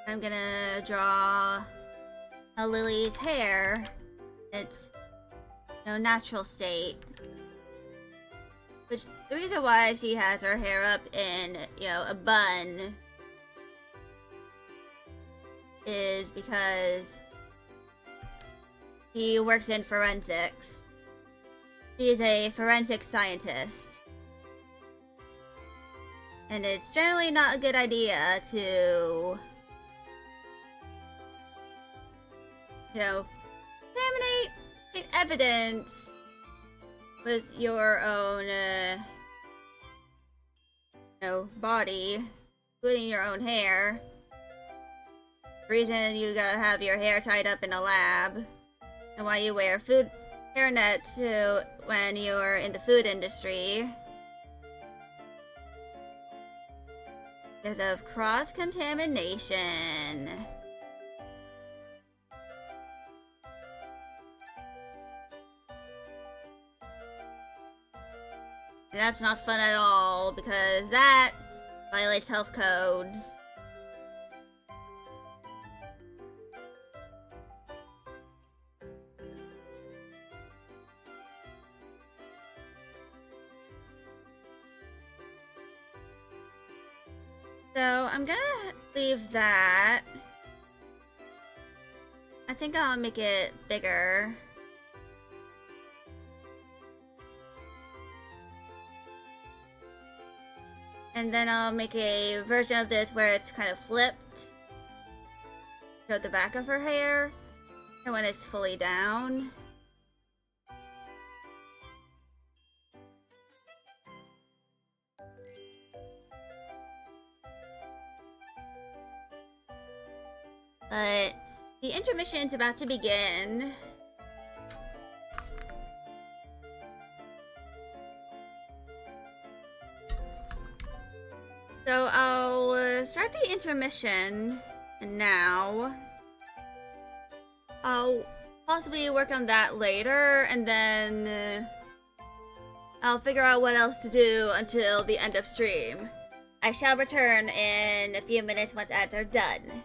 I'm gonna draw a Lily's hair. Its natural state. Which, the reason why she has her hair up in, a bun is because she works in forensics. She's a forensic scientist. And it's generally not a good idea to contaminate evidence with your own, body, including your own hair. The reason you gotta have your hair tied up in a lab, and why you wear food hairnet to when you're in the food industry because of cross-contamination. And that's not fun at all because that violates health codes. So I'm gonna leave that. I think I'll make it bigger. And then I'll make a version of this where it's kind of flipped. Show the back of her hair. And when it's fully down. But the intermission's about to begin. So I'll start the intermission now. I'll possibly work on that later, and then I'll figure out what else to do until the end of stream. I shall return in a few minutes once ads are done.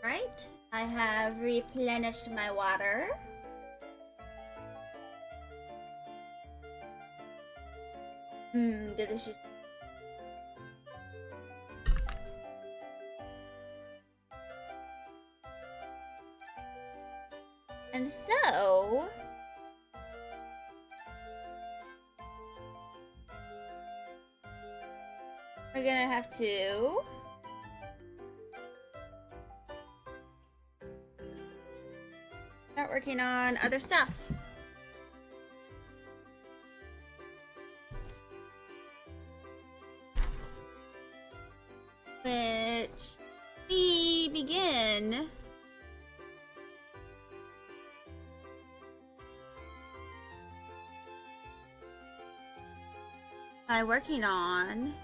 Right, I have replenished my water. Delicious. And so, we're gonna have to start working on other stuff. Which we begin by working on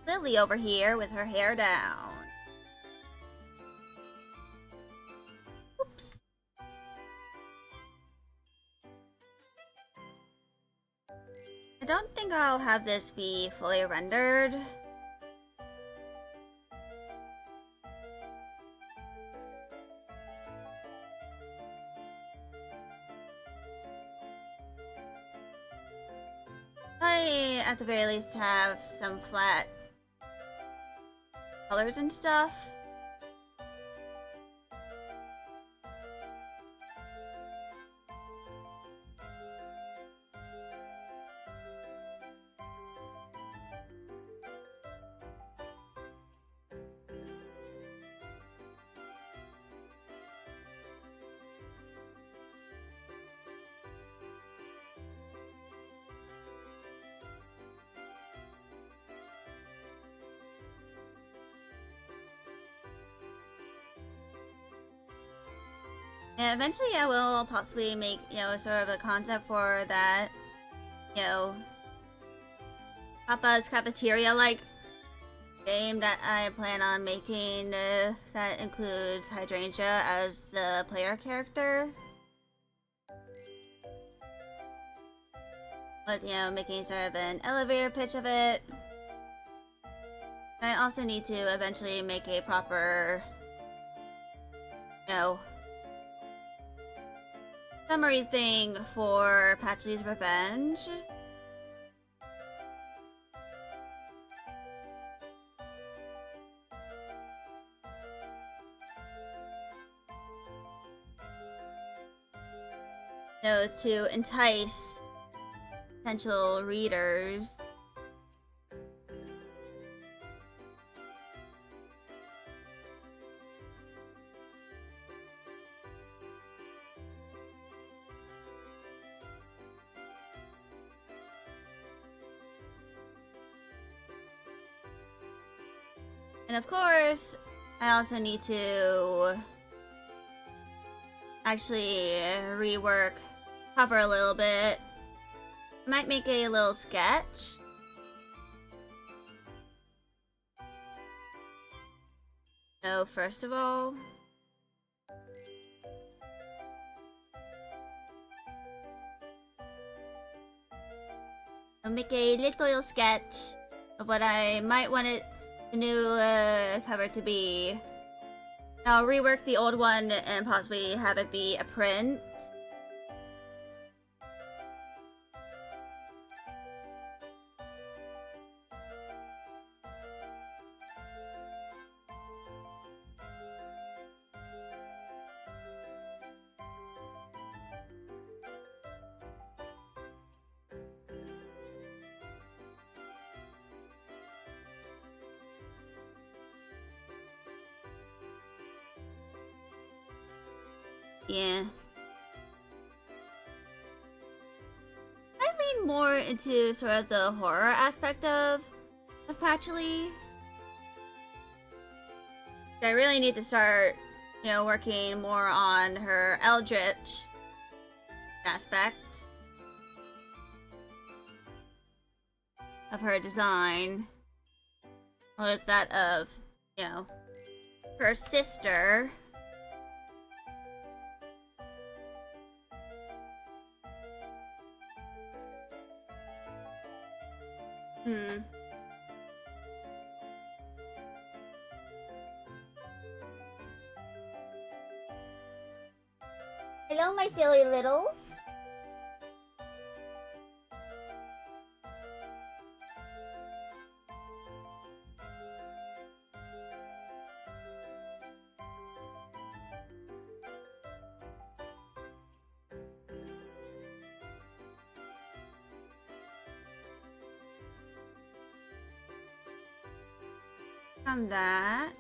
Lily over here with her hair down. Oops. I don't think I'll have this be fully rendered. I, at the very least, have some flat colors and stuff. And eventually I will possibly make, sort of a concept for that, Papa's Cafeteria-like game that I plan on making that includes Hydrangea as the player character. But, making sort of an elevator pitch of it. I also need to eventually make a proper, summary thing for Patchy's Revenge. To entice potential readers. And of course, I also need to actually rework cover a little bit. I might make a little sketch. So first of all, I'll make a little sketch of what I might want the new cover to be. I'll rework the old one and possibly have it be a print. Yeah. I lean more into sort of the horror aspect of Patchy. I really need to start, working more on her eldritch aspect of her design. Well, it's that of, her sister. Hello, my silly littles. From that.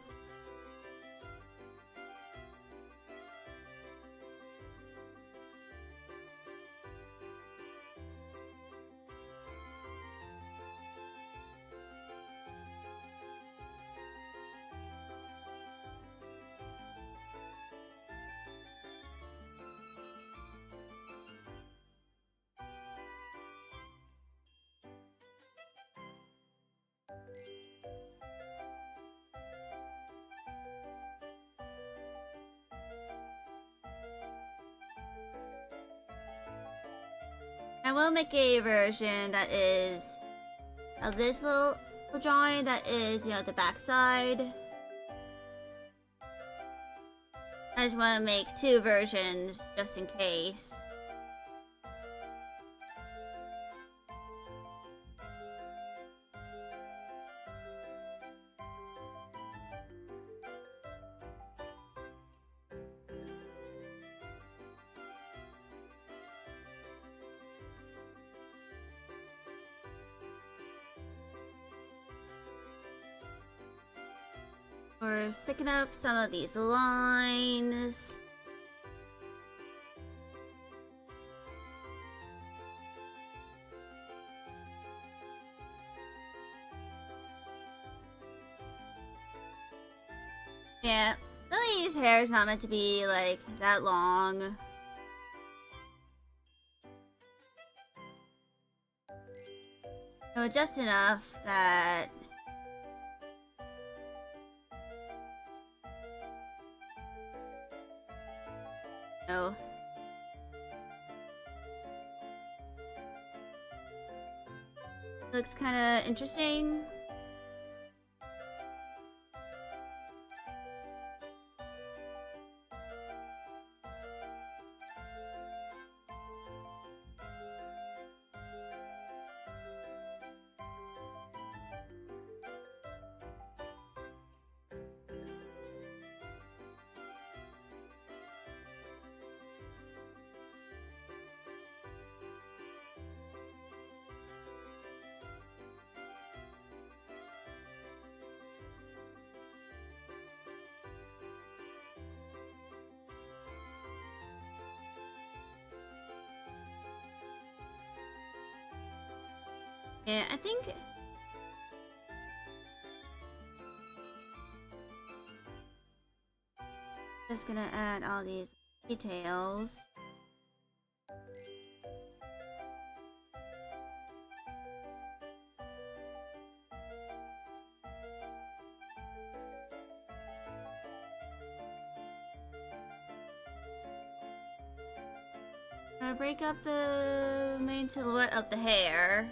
I will make a version that is of this little drawing that is, the backside. I just want to make 2 versions just in case. We're sticking up some of these lines. Yeah, Lily's hair is not meant to be like that long. So just enough that looks kind of interesting. Yeah, I think just gonna add all these details. Gonna break up the main silhouette of the hair.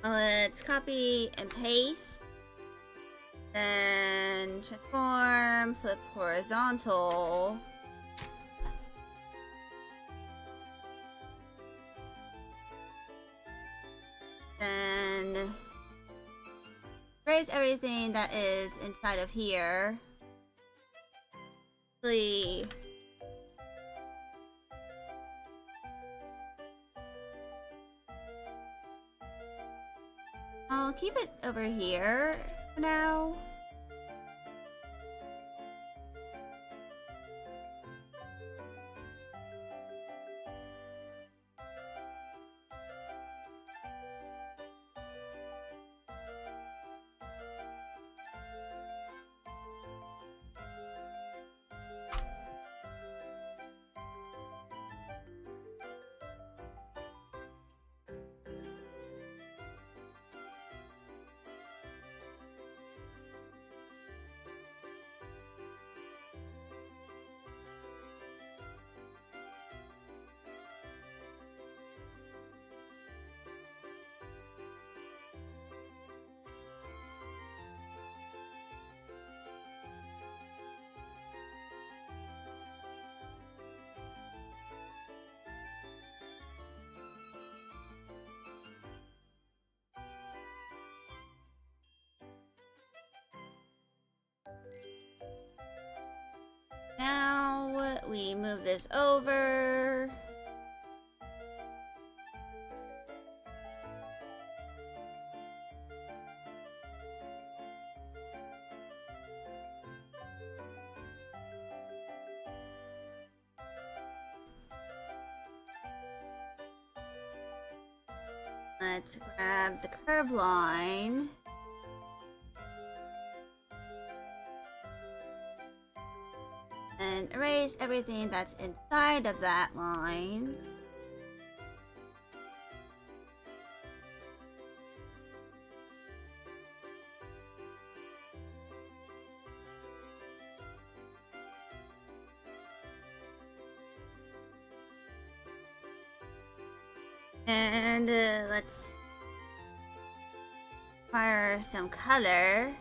Let's copy and paste. Then transform, flip horizontal. Then erase everything that is inside of here. Actually, I'll keep it over here for now. we move this over. Let's grab the curve line. And erase everything that's inside of that line. And let's fire some color.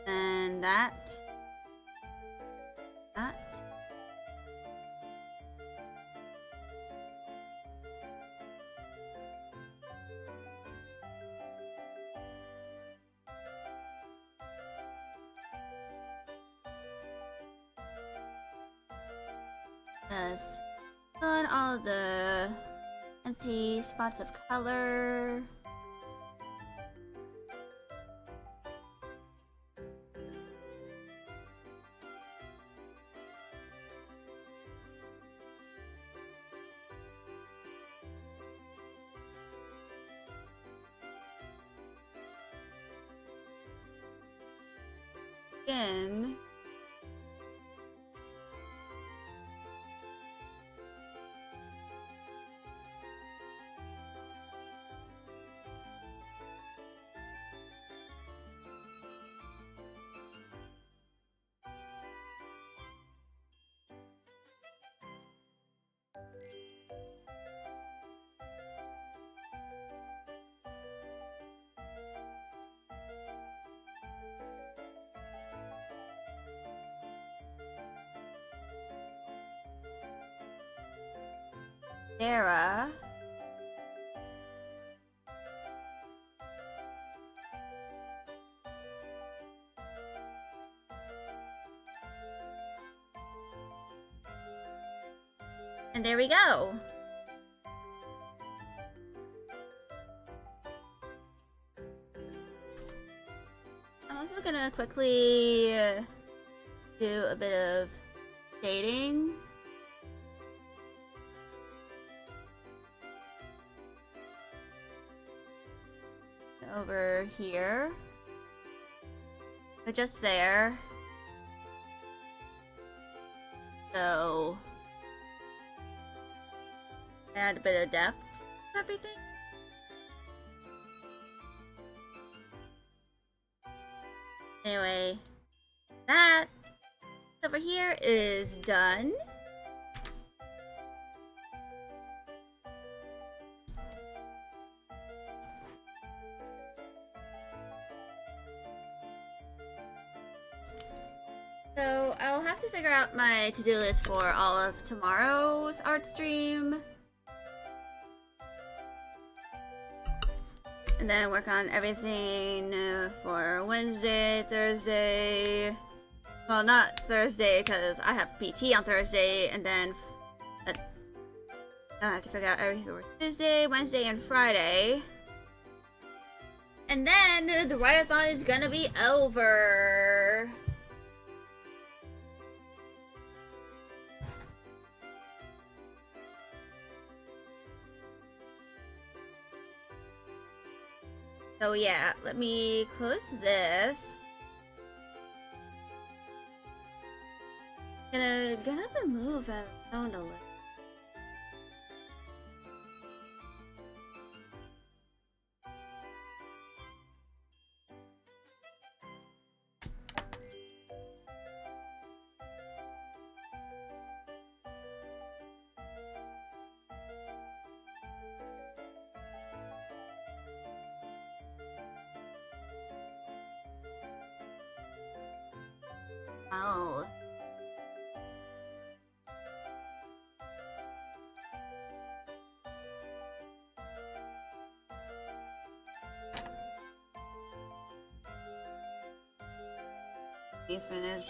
And that. Just fill in all the empty spots of color. Again. Sarah. And there we go. I'm also gonna quickly do a bit of shading. Over here, but just there. So add a bit of depth to everything. Anyway, that over here is done. So I'll have to figure out my to-do list for all of tomorrow's art stream. And then work on everything for Wednesday, Thursday. Well, not Thursday because I have PT on Thursday, and then I have to figure out everything for Tuesday, Wednesday, and Friday. And then the Writeathon is gonna be over. So yeah, let me close this. Gonna move around a little. me finish.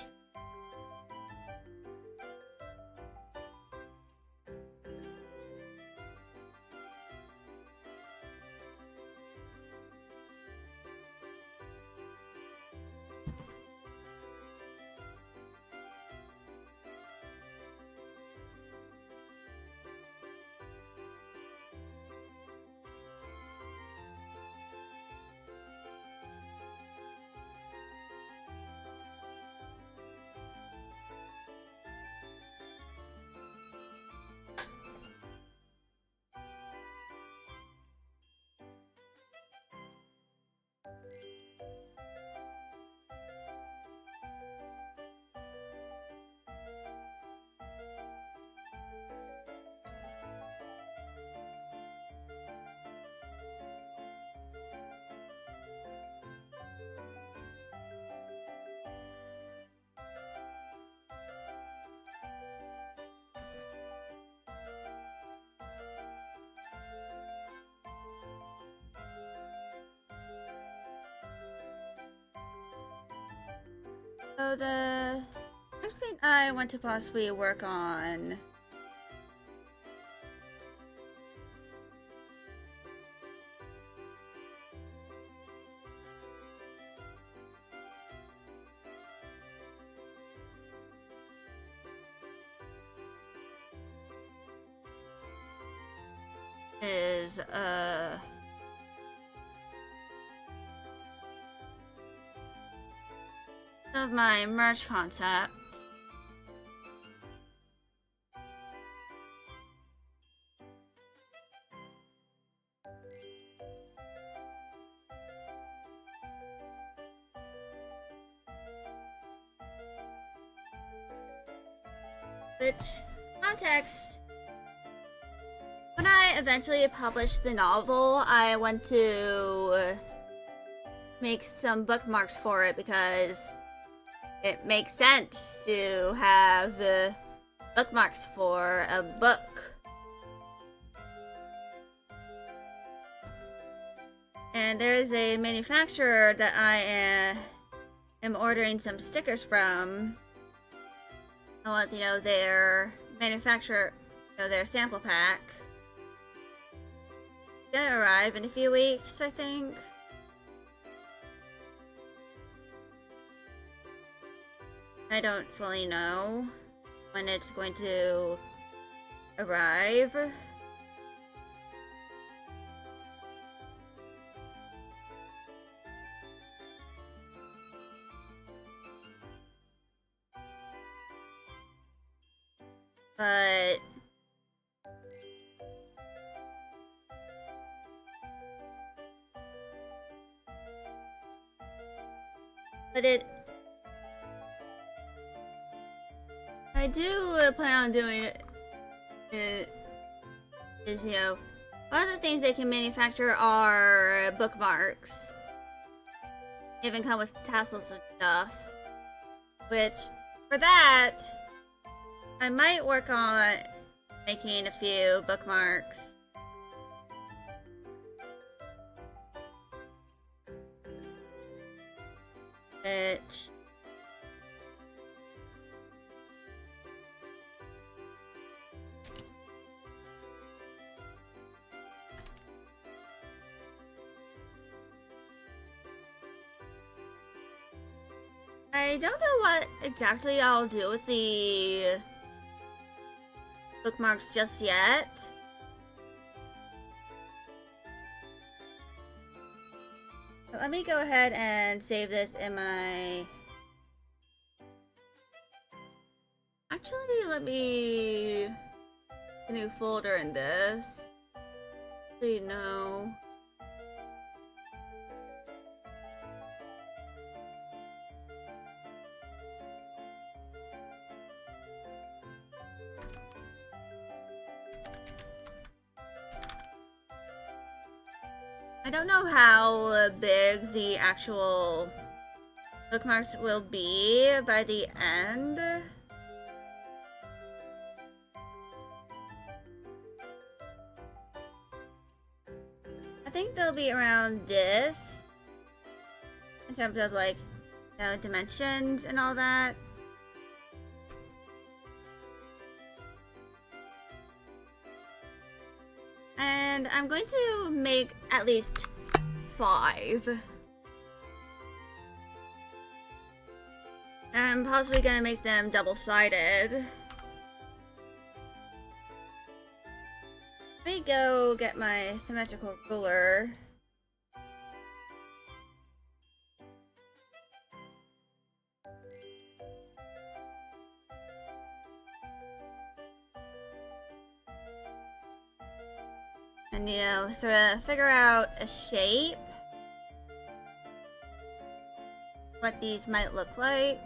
So the next thing I want to possibly work on is of my merch concept. Which, context, when I eventually publish the novel, I want to make some bookmarks for it because it makes sense to have bookmarks for a book. And there's a manufacturer that I am ordering some stickers from. I want, their manufacturer, their sample pack. It's gonna arrive in a few weeks, I think. I don't fully know when it's going to arrive. But I do plan on doing it. Is one of the things they can manufacture are bookmarks. They even come with tassels and stuff. Which, for that, I might work on making a few bookmarks. Which I don't know what exactly I'll do with the bookmarks just yet. But let me go ahead and save this in my... Actually, let me... a new folder in this. So you know. I don't know how big the actual bookmarks will be by the end. I think they'll be around this in terms of like dimensions and all that. And I'm going to make at least 5. I'm possibly gonna make them double-sided. Let me go get my symmetrical ruler. And, you know, sort of figure out a shape. What these might look like.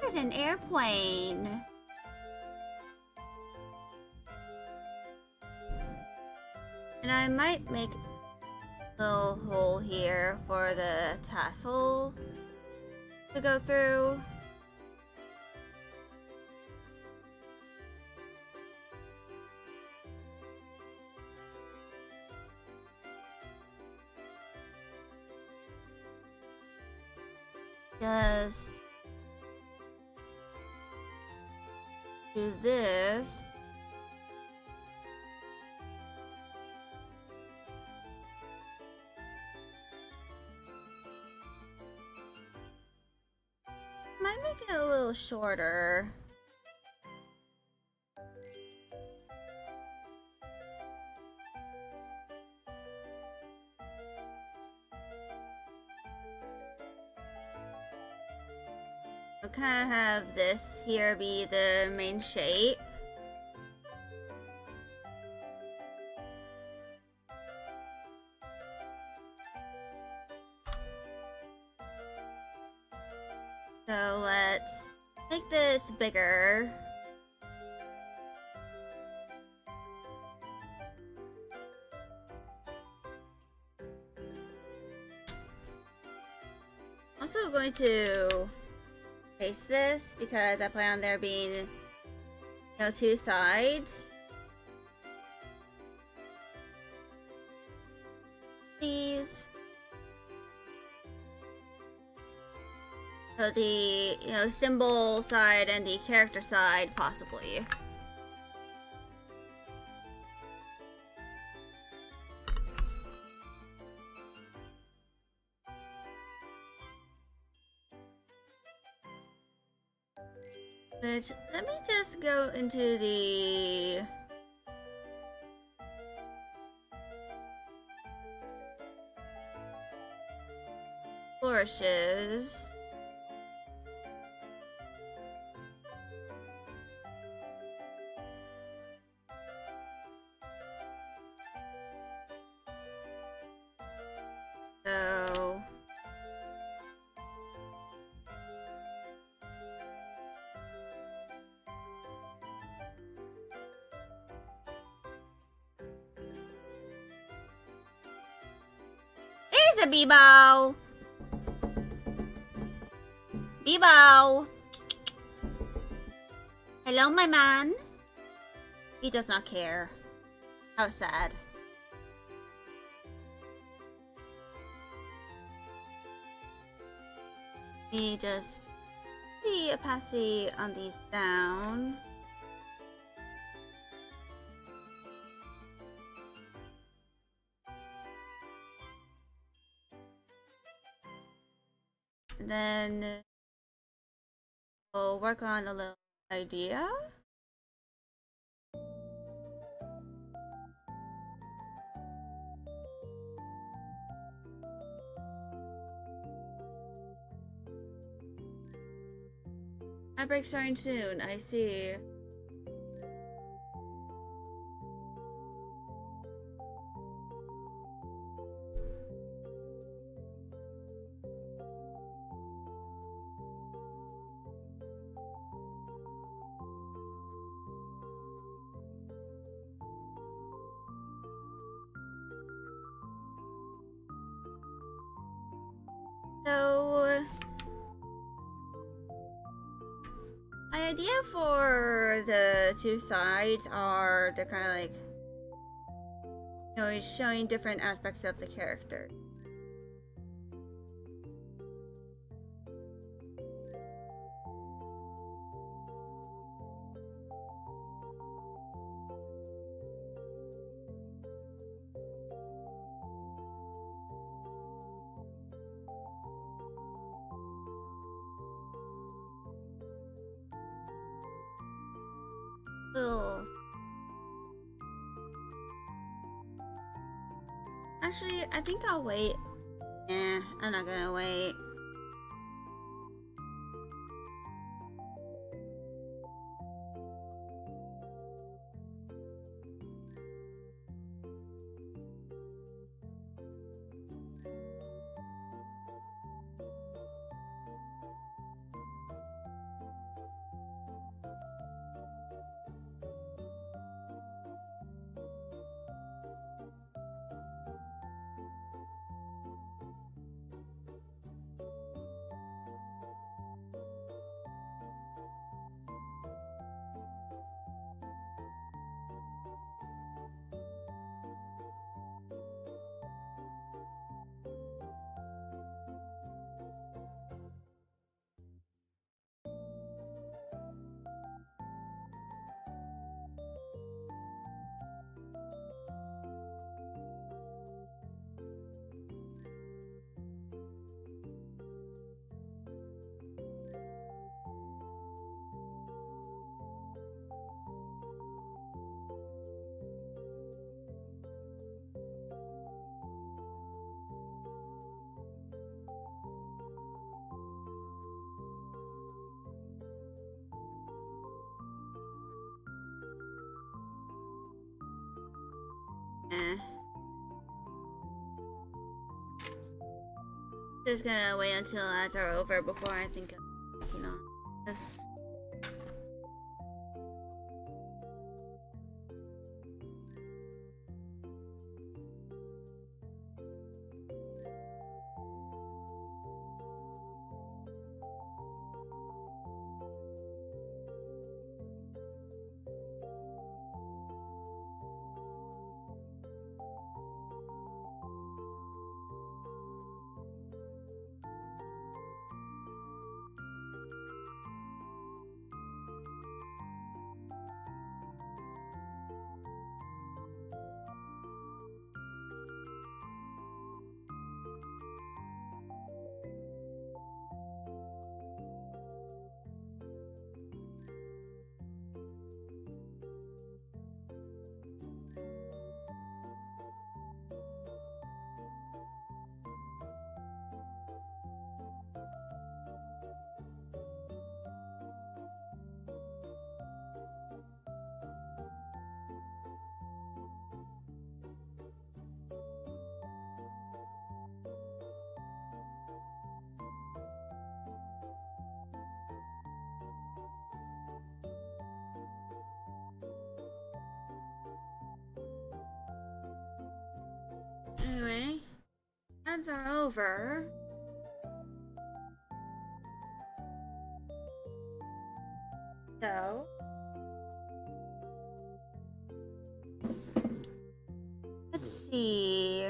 There's an airplane. And I might make a little hole here for the tassel to go through. Just do this. Might make it a little shorter. I'll kind of have this here be the main shape. So let's make this bigger. Also going to paste this because I plan on there being, you know, 2 sides. These. So the, you know, symbol side and the character side, possibly. Which, let me just go into the flourishes. So there's a Bebo. Bebo. Hello, my man. He does not care. How sad. Me just the opacity on these down. And then we'll work on a little idea. My break's starting soon, I see. So my idea for the 2 sides are they're kind of like You know, he's showing different aspects of the character. Ugh. Actually, I think I'll wait. I'm not gonna wait. Just gonna wait until ads are over before I think of, this. Anyway, ads are over. So, let's see.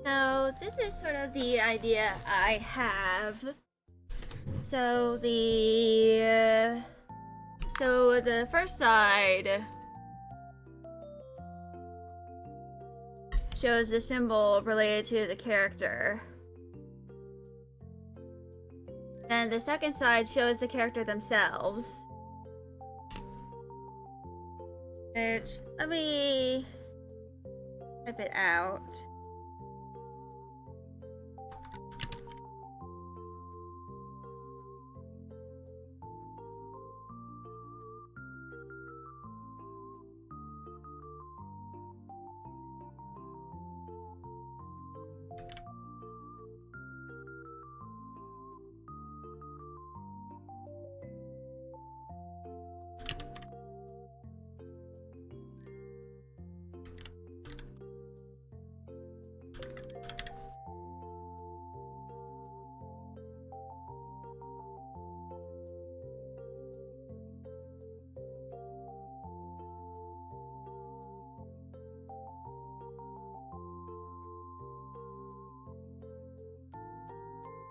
So this is sort of the idea I have. So the first side shows the symbol related to the character. And the second side shows the character themselves. Which, let me type it out.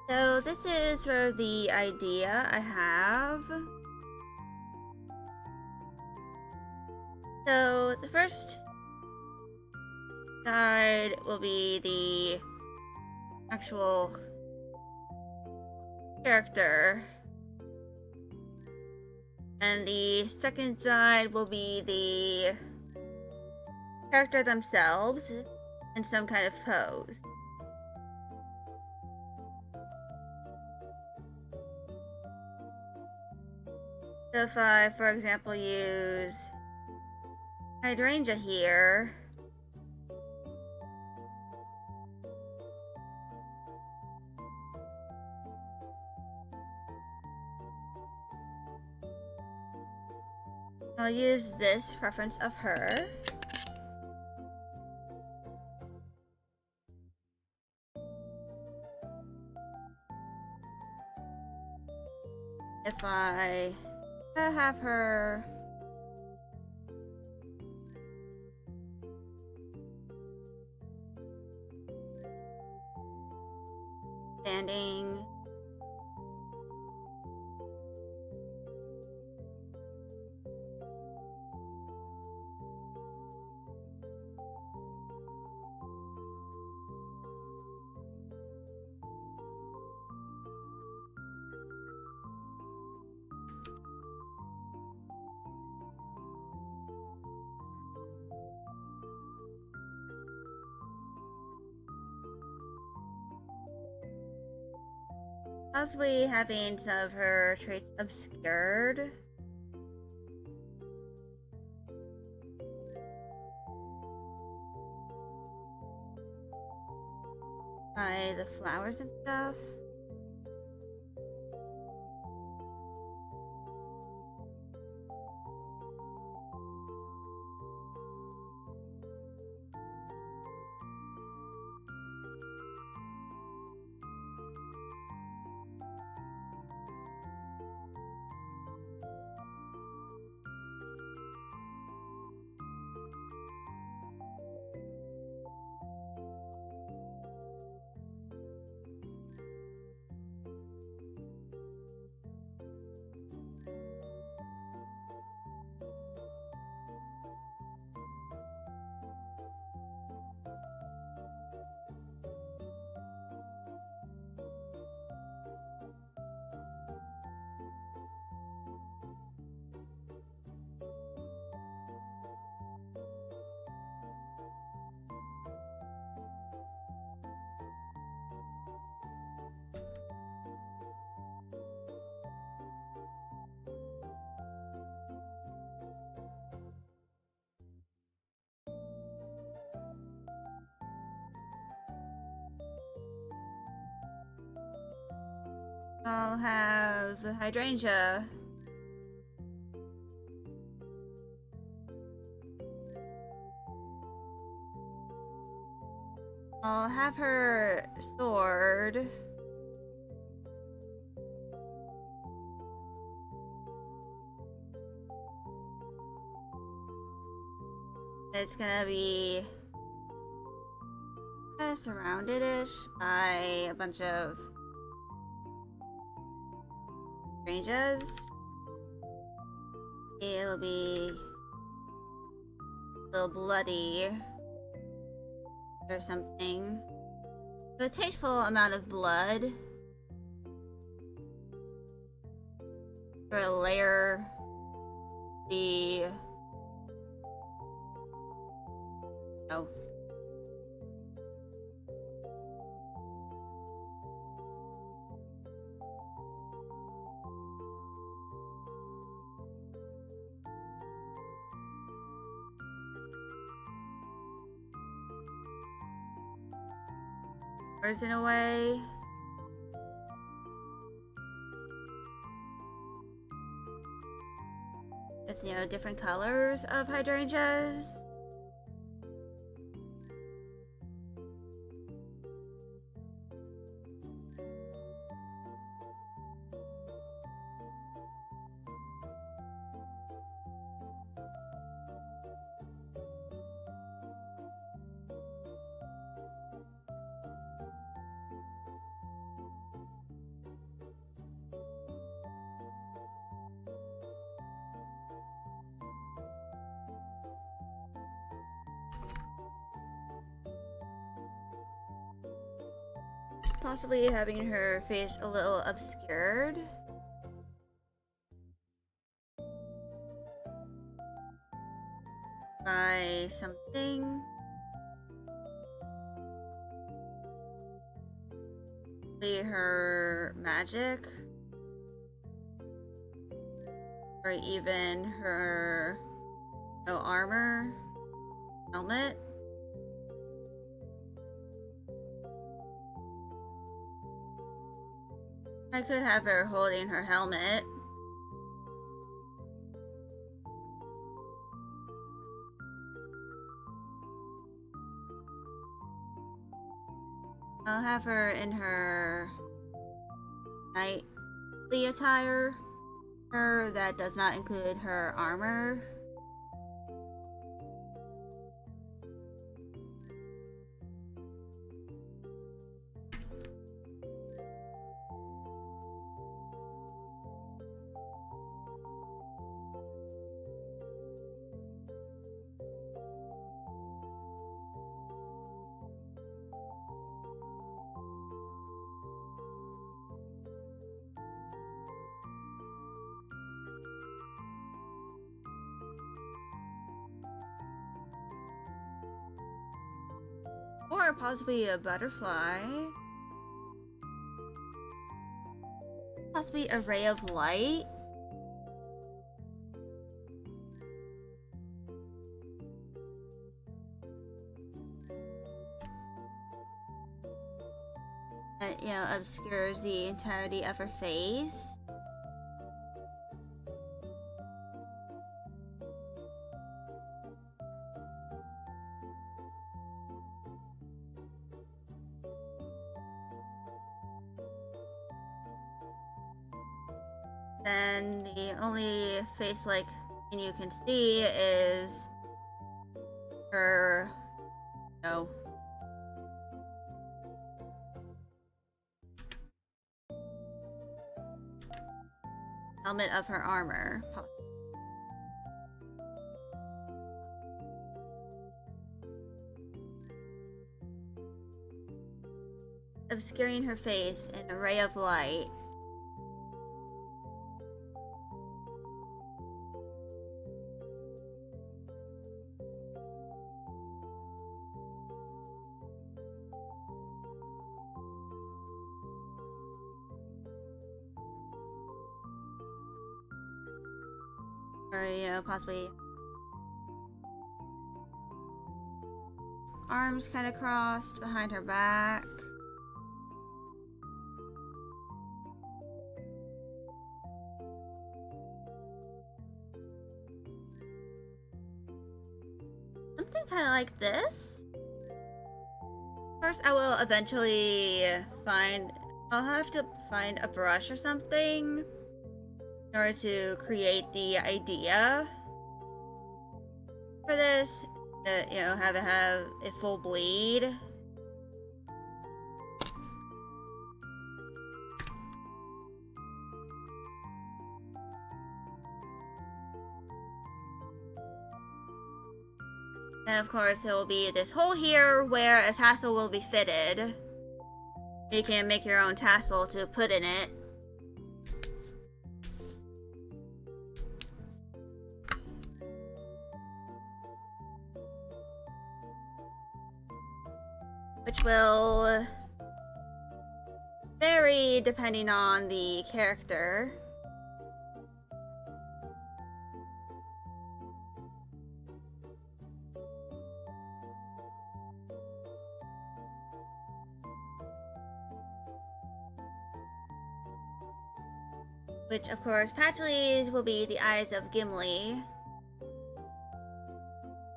So this is sort of the idea I have. So the first side will be the actual character. And the second side will be the character themselves in some kind of pose. So if I, for example, use hydrangea here, I'll use this reference of her. If I have her standing possibly having some of her traits obscured. By the flowers and stuff. I'll have hydrangea. I'll have her sword. It's gonna be surrounded-ish by a bunch of ranges. It'll be a little bloody or something. So a tasteful amount of blood to layer the in a way. With, you know, different colors of hydrangeas. Possibly having her face a little obscured. By something. Maybe her magic. Or even her armor. Helmet. I could have her holding her helmet. I'll have her in her knightly attire. That does not include her armor. Or possibly a butterfly. Possibly a ray of light. That, you know, obscures the entirety of her face. Then the only face-like thing you can see is her, helmet of her armor. Obscuring her face in a ray of light. Or, you know, possibly arms kind of crossed behind her back. Something kind of like this. First, I will eventually I'll have to find a brush or something in order to create the idea for this. You know, have it full bleed. And of course, there will be this hole here where a tassel will be fitted. You can make your own tassel to put in it. Which will vary depending on the character. Which, of course, Patchley's will be the eyes of Gimli.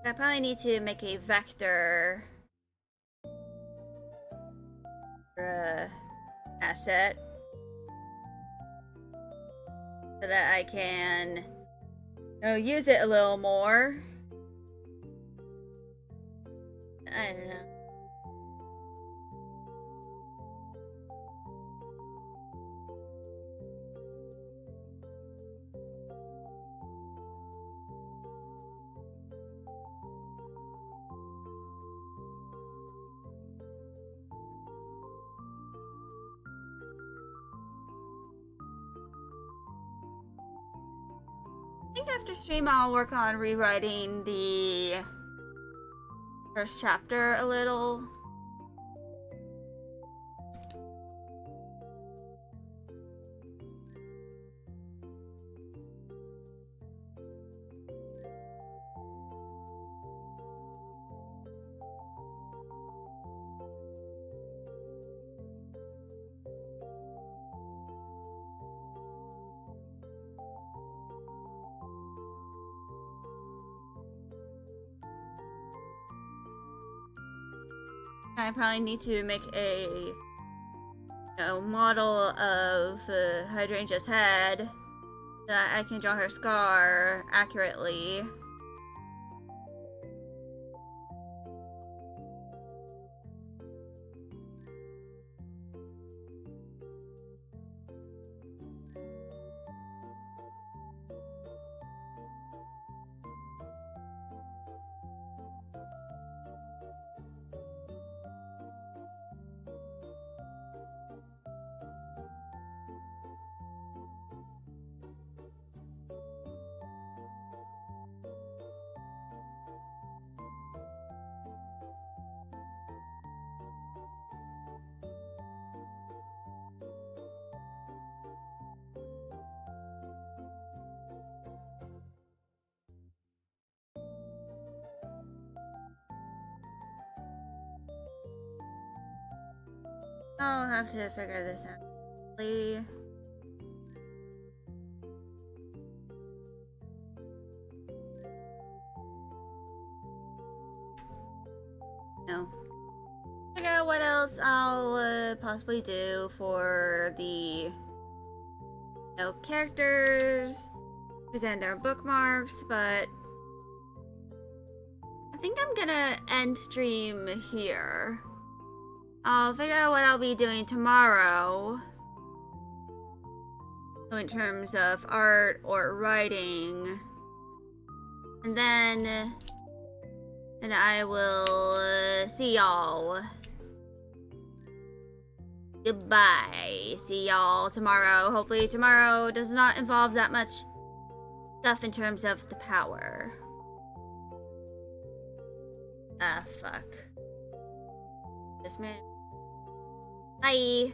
I probably need to make a vector asset so that I can use it a little more. I don't know. I think after stream I'll work on rewriting the first chapter a little. I probably need to make a model of Hydrangea's head so that I can draw her scar accurately. I'll have to figure this out. No. Figure out what else I'll possibly do for the characters, present their bookmarks, but I think I'm gonna end stream here. I'll figure out what I'll be doing tomorrow in terms of art or writing, and then I will see y'all. Goodbye. See y'all tomorrow. Hopefully tomorrow does not involve that much stuff in terms of the power. Ah, fuck. This man. Bye.